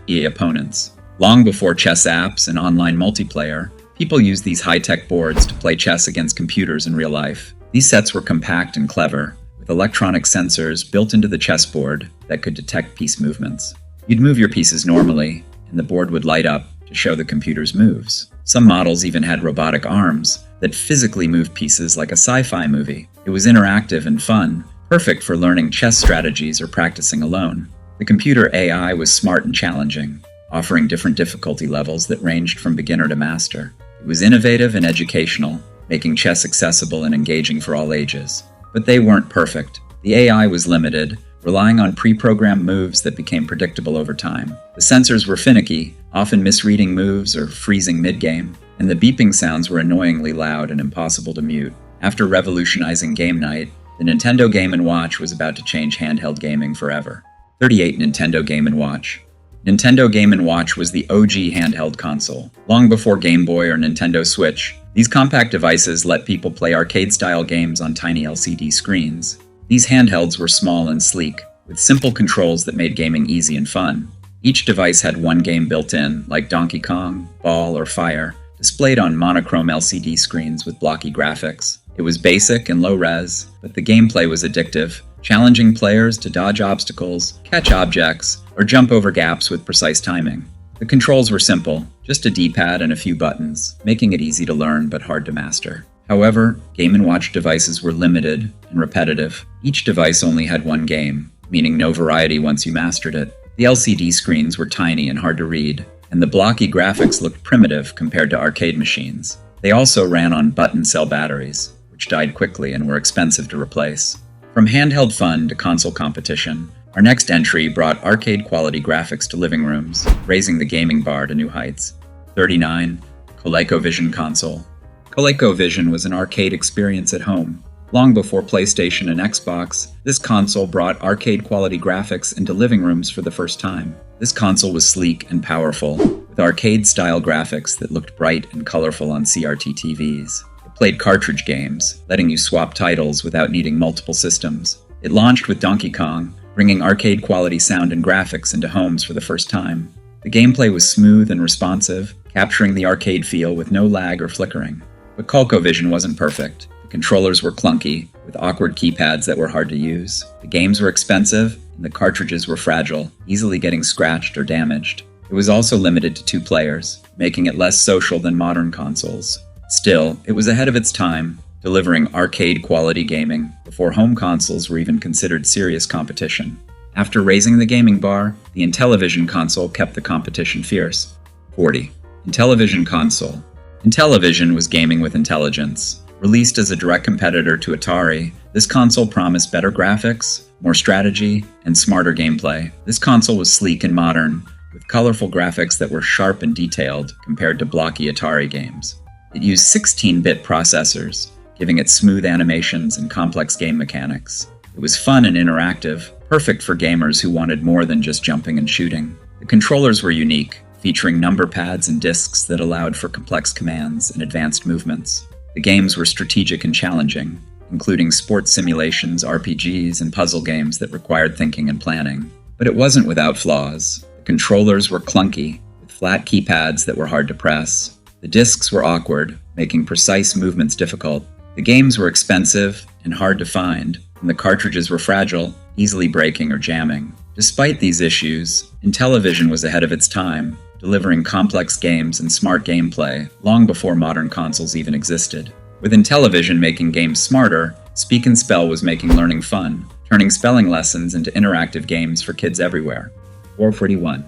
opponents. Long before chess apps and online multiplayer, people used these high-tech boards to play chess against computers in real life. These sets were compact and clever, with electronic sensors built into the chessboard that could detect piece movements. You'd move your pieces normally, and the board would light up to show the computer's moves. Some models even had robotic arms that physically moved pieces like a sci-fi movie. It was interactive and fun, perfect for learning chess strategies or practicing alone. The computer AI was smart and challenging, offering different difficulty levels that ranged from beginner to master. It was innovative and educational, making chess accessible and engaging for all ages. But they weren't perfect. The AI was limited, relying on pre-programmed moves that became predictable over time. The sensors were finicky, often misreading moves or freezing mid-game, and the beeping sounds were annoyingly loud and impossible to mute. After revolutionizing game night, the Nintendo Game & Watch was about to change handheld gaming forever. 38 Nintendo Game & Watch. Nintendo Game & Watch was the OG handheld console. Long before Game Boy or Nintendo Switch, these compact devices let people play arcade-style games on tiny LCD screens. These handhelds were small and sleek, with simple controls that made gaming easy and fun. Each device had one game built in, like Donkey Kong, Ball, or Fire, displayed on monochrome LCD screens with blocky graphics. It was basic and low-res, but the gameplay was addictive, challenging players to dodge obstacles, catch objects, or jump over gaps with precise timing. The controls were simple, just a D-pad and a few buttons, making it easy to learn but hard to master. However, Game & Watch devices were limited and repetitive. Each device only had one game, meaning no variety once you mastered it. The LCD screens were tiny and hard to read, and the blocky graphics looked primitive compared to arcade machines. They also ran on button cell batteries, which died quickly and were expensive to replace. From handheld fun to console competition, our next entry brought arcade-quality graphics to living rooms, raising the gaming bar to new heights. 39. ColecoVision Console. ColecoVision was an arcade experience at home. Long before PlayStation and Xbox, this console brought arcade-quality graphics into living rooms for the first time. This console was sleek and powerful, with arcade-style graphics that looked bright and colorful on CRT TVs. It played cartridge games, letting you swap titles without needing multiple systems. It launched with Donkey Kong, bringing arcade-quality sound and graphics into homes for the first time. The gameplay was smooth and responsive, capturing the arcade feel with no lag or flickering. But ColecoVision wasn't perfect. The controllers were clunky, with awkward keypads that were hard to use. The games were expensive, and the cartridges were fragile, easily getting scratched or damaged. It was also limited to 2 players, making it less social than modern consoles. Still, it was ahead of its time, delivering arcade-quality gaming before home consoles were even considered serious competition. After raising the gaming bar, the Intellivision console kept the competition fierce. 40. Intellivision console. Intellivision was gaming with intelligence. Released as a direct competitor to Atari, this console promised better graphics, more strategy, and smarter gameplay. This console was sleek and modern, with colorful graphics that were sharp and detailed compared to blocky Atari games. It used 16-bit processors, giving it smooth animations and complex game mechanics. It was fun and interactive, perfect for gamers who wanted more than just jumping and shooting. The controllers were unique, featuring number pads and discs that allowed for complex commands and advanced movements. The games were strategic and challenging, including sports simulations, RPGs, and puzzle games that required thinking and planning. But it wasn't without flaws. The controllers were clunky, with flat keypads that were hard to press. The discs were awkward, making precise movements difficult. The games were expensive and hard to find, and the cartridges were fragile, easily breaking or jamming. Despite these issues, Intellivision was ahead of its time, delivering complex games and smart gameplay long before modern consoles even existed. With Intellivision making games smarter, Speak and Spell was making learning fun, turning spelling lessons into interactive games for kids everywhere. 441.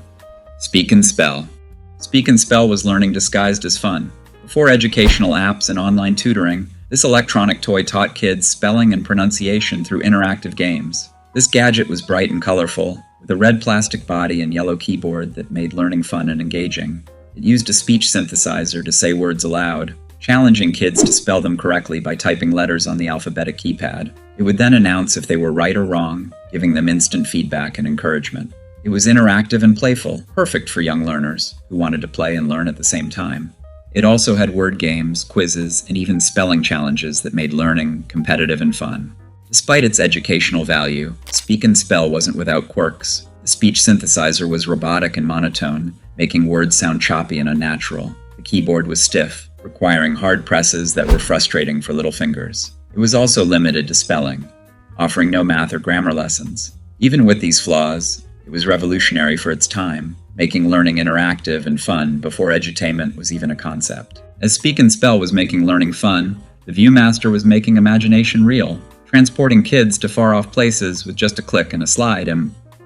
Speak and Spell. Speak and Spell was learning disguised as fun. Before educational apps and online tutoring, this electronic toy taught kids spelling and pronunciation through interactive games. This gadget was bright and colorful, with a red plastic body and yellow keyboard that made learning fun and engaging. It used a speech synthesizer to say words aloud, challenging kids to spell them correctly by typing letters on the alphabetic keypad. It would then announce if they were right or wrong, giving them instant feedback and encouragement. It was interactive and playful, perfect for young learners who wanted to play and learn at the same time. It also had word games, quizzes, and even spelling challenges that made learning competitive and fun. Despite its educational value, Speak and Spell wasn't without quirks. The speech synthesizer was robotic and monotone, making words sound choppy and unnatural. The keyboard was stiff, requiring hard presses that were frustrating for little fingers. It was also limited to spelling, offering no math or grammar lessons. Even with these flaws, It was revolutionary for its time, making learning interactive and fun before edutainment was even a concept. As Speak and Spell was making learning fun, the Viewmaster was making imagination real, transporting kids to far-off places with just a click and a slide.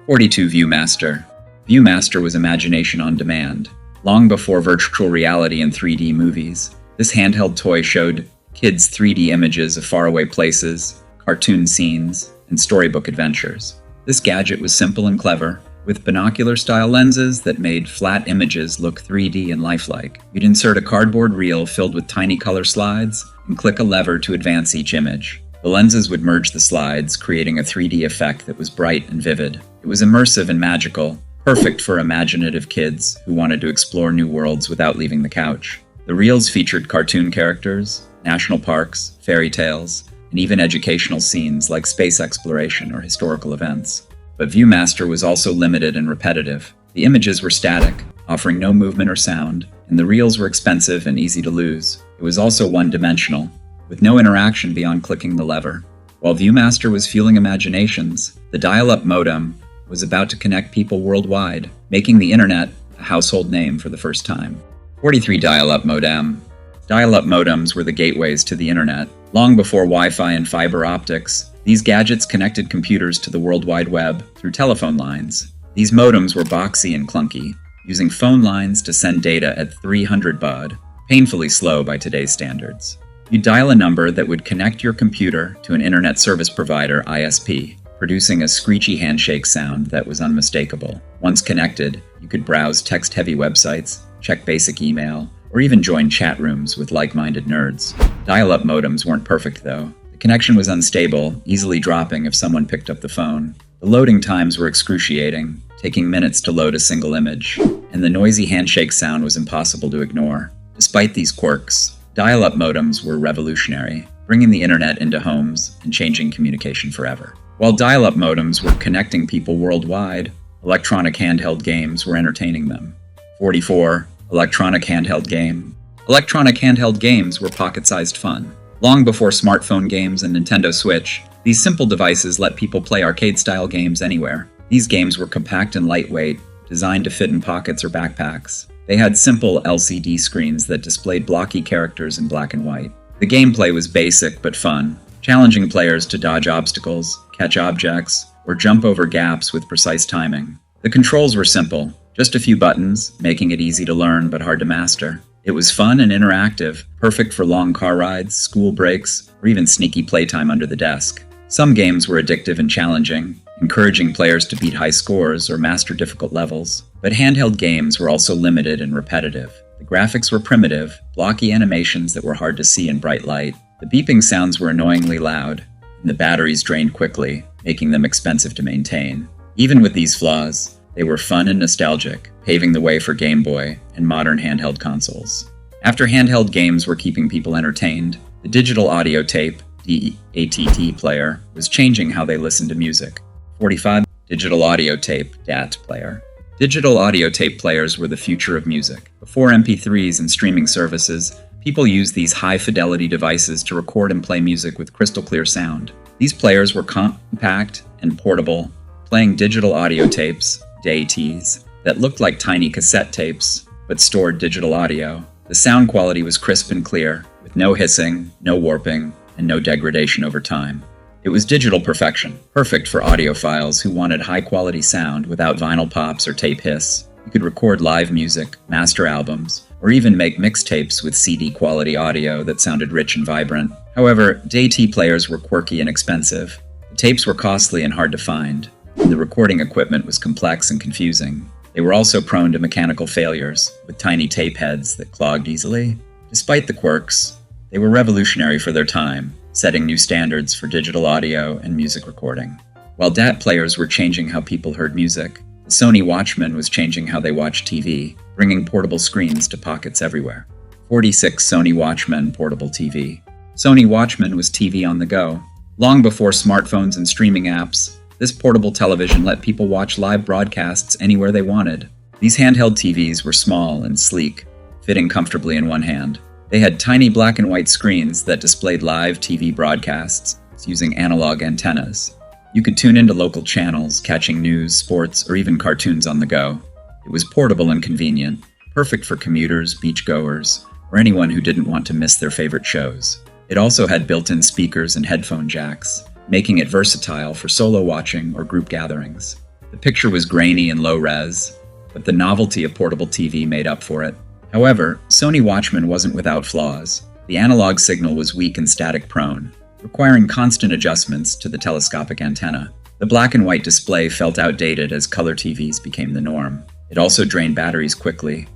42 Viewmaster. Viewmaster was imagination on demand. Long before virtual reality and 3D movies, this handheld toy showed kids 3D images of faraway places, cartoon scenes, and storybook adventures. This gadget was simple and clever, with binocular-style lenses that made flat images look 3D and lifelike. You'd insert a cardboard reel filled with tiny color slides and click a lever to advance each image. The lenses would merge the slides, creating a 3D effect that was bright and vivid. It was immersive and magical, perfect for imaginative kids who wanted to explore new worlds without leaving the couch. The reels featured cartoon characters, national parks, fairy tales, and even educational scenes like space exploration or historical events. But Viewmaster was also limited and repetitive. The images were static, offering no movement or sound, and the reels were expensive and easy to lose. It was also one-dimensional, with no interaction beyond clicking the lever. While Viewmaster was fueling imaginations, the dial-up modem was about to connect people worldwide, making the internet a household name for the first time. 43 Dial-up modem. Dial-up modems were the gateways to the internet. Long before Wi-Fi and fiber optics, these gadgets connected computers to the World Wide Web through telephone lines. These modems were boxy and clunky, using phone lines to send data at 300 baud, painfully slow by today's standards. You'd dial a number that would connect your computer to an internet service provider, ISP, producing a screechy handshake sound that was unmistakable. Once connected, you could browse text-heavy websites, check basic email, or even join chat rooms with like-minded nerds. Dial-up modems weren't perfect, though. The connection was unstable, easily dropping if someone picked up the phone. The loading times were excruciating, taking minutes to load a single image, and the noisy handshake sound was impossible to ignore. Despite these quirks, dial-up modems were revolutionary, bringing the internet into homes and changing communication forever. While dial-up modems were connecting people worldwide, electronic handheld games were entertaining them. 44. Electronic handheld game. Electronic handheld games were pocket-sized fun. Long before smartphone games and Nintendo Switch, these simple devices let people play arcade-style games anywhere. These games were compact and lightweight, designed to fit in pockets or backpacks. They had simple LCD screens that displayed blocky characters in black and white. The gameplay was basic but fun, challenging players to dodge obstacles, catch objects, or jump over gaps with precise timing. The controls were simple, just a few buttons, making it easy to learn but hard to master. It was fun and interactive, perfect for long car rides, school breaks, or even sneaky playtime under the desk. Some games were addictive and challenging, encouraging players to beat high scores or master difficult levels. But handheld games were also limited and repetitive. The graphics were primitive, blocky animations that were hard to see in bright light. The beeping sounds were annoyingly loud, and the batteries drained quickly, making them expensive to maintain. Even with these flaws, they were fun and nostalgic, paving the way for Game Boy and modern handheld consoles. After handheld games were keeping people entertained, the digital audio tape, DAT player, was changing how they listened to music. 45. Digital audio tape, DAT player. Digital audio tape players were the future of music. Before MP3s and streaming services, people used these high-fidelity devices to record and play music with crystal-clear sound. These players were compact and portable, playing digital audio tapes, DATs, that looked like tiny cassette tapes, but stored digital audio. The sound quality was crisp and clear, with no hissing, no warping, and no degradation over time. It was digital perfection, perfect for audiophiles who wanted high-quality sound without vinyl pops or tape hiss. You could record live music, master albums, or even make mixtapes with CD-quality audio that sounded rich and vibrant. However, DAT players were quirky and expensive. The tapes were costly and hard to find, and the recording equipment was complex and confusing. They were also prone to mechanical failures, with tiny tape heads that clogged easily. Despite the quirks, they were revolutionary for their time, setting new standards for digital audio and music recording. While DAT players were changing how people heard music, the Sony Walkman was changing how they watched TV, bringing portable screens to pockets everywhere. 46 Sony Walkman portable TV. Sony Walkman was TV on the go. Long before smartphones and streaming apps, this portable television let people watch live broadcasts anywhere they wanted. These handheld TVs were small and sleek, fitting comfortably in one hand. They had tiny black and white screens that displayed live TV broadcasts using analog antennas. You could tune into local channels, catching news, sports, or even cartoons on the go. It was portable and convenient, perfect for commuters, beachgoers, or anyone who didn't want to miss their favorite shows. It also had built-in speakers and headphone jacks, making it versatile for solo watching or group gatherings. The picture was grainy and low-res, but the novelty of portable TV made up for it. However, Sony Walkman wasn't without flaws. The analog signal was weak and static-prone, requiring constant adjustments to the telescopic antenna. The black and white display felt outdated as color TVs became the norm. It also drained batteries quickly,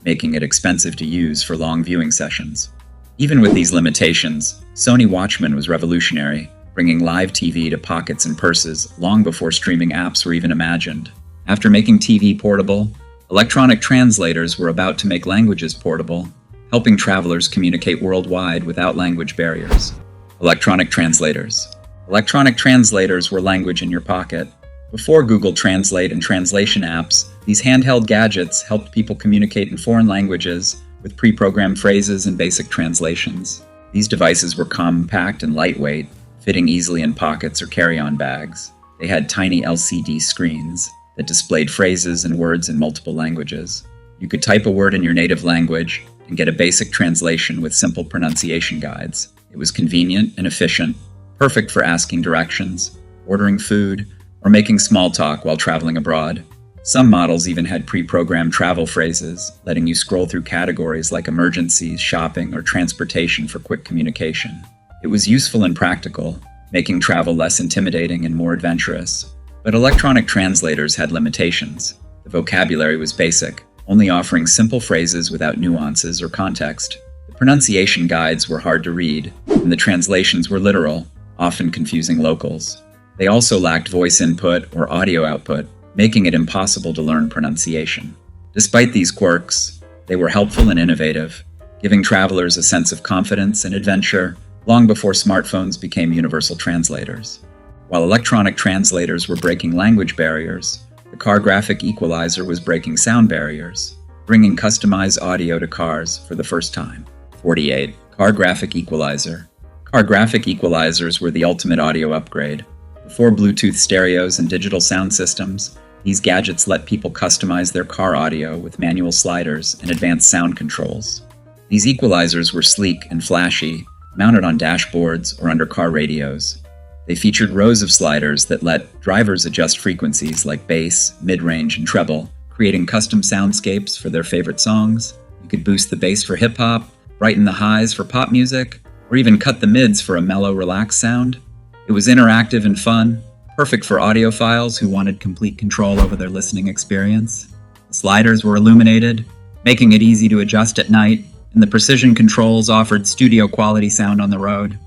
making it expensive to use for long viewing sessions. Even with these limitations, Sony Walkman was revolutionary, bringing live TV to pockets and purses long before streaming apps were even imagined. After making TV portable, electronic translators were about to make languages portable, helping travelers communicate worldwide without language barriers. Electronic translators. Electronic translators were language in your pocket. Before Google Translate and translation apps, these handheld gadgets helped people communicate in foreign languages with pre-programmed phrases and basic translations. These devices were compact and lightweight, fitting easily in pockets or carry-on bags. They had tiny LCD screens that displayed phrases and words in multiple languages. You could type a word in your native language and get a basic translation with simple pronunciation guides. It was convenient and efficient, perfect for asking directions, ordering food, or making small talk while traveling abroad. Some models even had pre-programmed travel phrases, letting you scroll through categories like emergencies, shopping, or transportation for quick communication. It was useful and practical, making travel less intimidating and more adventurous. But electronic translators had limitations. The vocabulary was basic, only offering simple phrases without nuances or context. The pronunciation guides were hard to read, and the translations were literal, often confusing locals. They also lacked voice input or audio output, making it impossible to learn pronunciation. Despite these quirks, they were helpful and innovative, giving travelers a sense of confidence and adventure long before smartphones became universal translators. While electronic translators were breaking language barriers, the car graphic equalizer was breaking sound barriers, bringing customized audio to cars for the first time. 48. Car graphic equalizer. Car graphic equalizers were the ultimate audio upgrade. Before Bluetooth stereos and digital sound systems, these gadgets let people customize their car audio with manual sliders and advanced sound controls. These equalizers were sleek and flashy, mounted on dashboards or under car radios. They featured rows of sliders that let drivers adjust frequencies like bass, mid-range, and treble, creating custom soundscapes for their favorite songs. You could boost the bass for hip-hop, brighten the highs for pop music, or even cut the mids for a mellow, relaxed sound. It was interactive and fun, perfect for audiophiles who wanted complete control over their listening experience. The sliders were illuminated, making it easy to adjust at night, and the precision controls offered studio-quality sound on the road.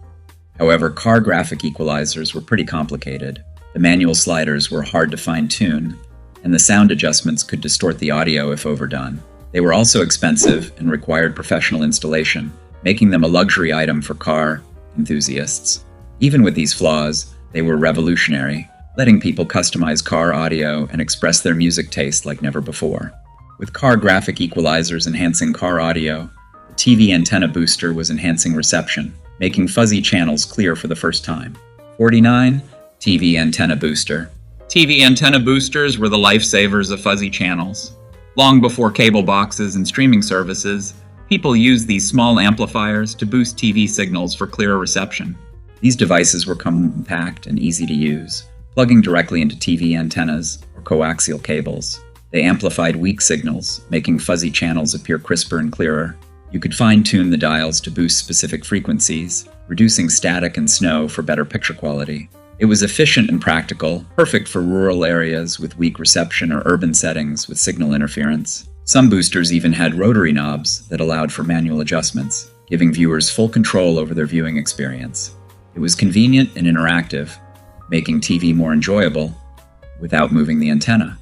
However, car graphic equalizers were pretty complicated. The manual sliders were hard to fine-tune, and the sound adjustments could distort the audio if overdone. They were also expensive and required professional installation, making them a luxury item for car enthusiasts. Even with these flaws, they were revolutionary, letting people customize car audio and express their music taste like never before. With car graphic equalizers enhancing car audio, the TV antenna booster was enhancing reception, making fuzzy channels clear for the first time. 49. TV antenna booster. TV antenna boosters were the lifesavers of fuzzy channels. Long before cable boxes and streaming services, people used these small amplifiers to boost TV signals for clearer reception. These devices were compact and easy to use, plugging directly into TV antennas or coaxial cables. They amplified weak signals, making fuzzy channels appear crisper and clearer. You could fine-tune the dials to boost specific frequencies, reducing static and snow for better picture quality. It was efficient and practical, perfect for rural areas with weak reception or urban settings with signal interference. Some boosters even had rotary knobs that allowed for manual adjustments, giving viewers full control over their viewing experience. It was convenient and interactive, making TV more enjoyable without moving the antenna.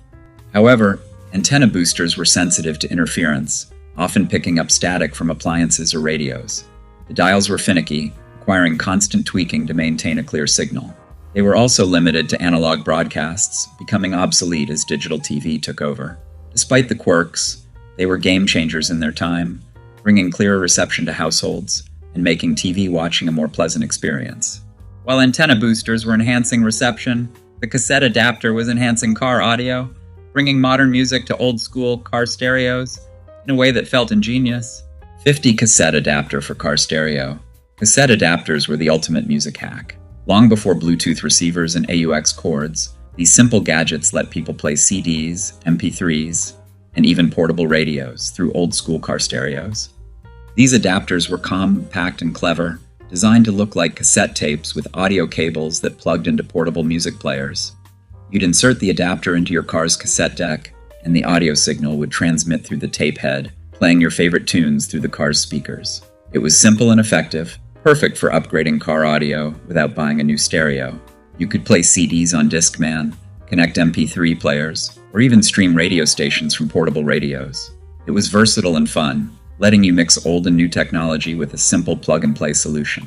However, antenna boosters were sensitive to interference, often picking up static from appliances or radios. The dials were finicky, requiring constant tweaking to maintain a clear signal. They were also limited to analog broadcasts, becoming obsolete as digital TV took over. Despite the quirks, they were game changers in their time, bringing clearer reception to households and making TV watching a more pleasant experience. While antenna boosters were enhancing reception, the cassette adapter was enhancing car audio, bringing modern music to old-school car stereos in a way that felt ingenious. 50 cassette adapter for car stereo. Cassette adapters were the ultimate music hack. Long before Bluetooth receivers and AUX cords, these simple gadgets let people play CDs, MP3s, and even portable radios through old-school car stereos. These adapters were compact and clever, designed to look like cassette tapes with audio cables that plugged into portable music players. You'd insert the adapter into your car's cassette deck, and the audio signal would transmit through the tape head, playing your favorite tunes through the car's speakers. It was simple and effective, perfect for upgrading car audio without buying a new stereo. You could play CDs on Discman, connect MP3 players, or even stream radio stations from portable radios. It was versatile and fun, letting you mix old and new technology with a simple plug-and-play solution.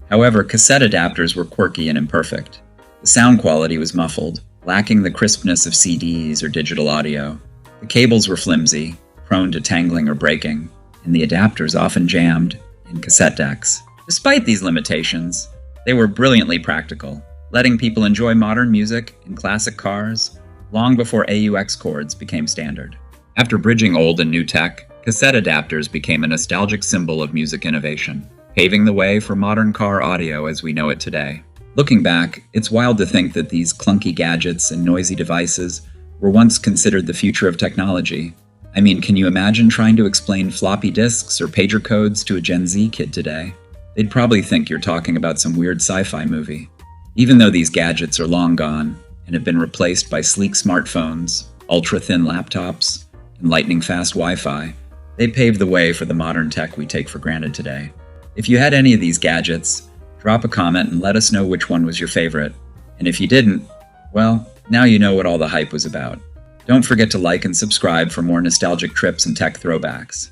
However, cassette adapters were quirky and imperfect. The sound quality was muffled, lacking the crispness of CDs or digital audio. The cables were flimsy, prone to tangling or breaking, and the adapters often jammed in cassette decks. Despite these limitations, they were brilliantly practical, letting people enjoy modern music in classic cars long before AUX cords became standard. After bridging old and new tech, cassette adapters became a nostalgic symbol of music innovation, paving the way for modern car audio as we know it today. Looking back, it's wild to think that these clunky gadgets and noisy devices were once considered the future of technology. I mean, can you imagine trying to explain floppy disks or pager codes to a Gen Z kid today? They'd probably think you're talking about some weird sci-fi movie. Even though these gadgets are long gone and have been replaced by sleek smartphones, ultra-thin laptops, and lightning-fast Wi-Fi, they paved the way for the modern tech we take for granted today. If you had any of these gadgets, drop a comment and let us know which one was your favorite. And if you didn't, well, now you know what all the hype was about. Don't forget to like and subscribe for more nostalgic trips and tech throwbacks.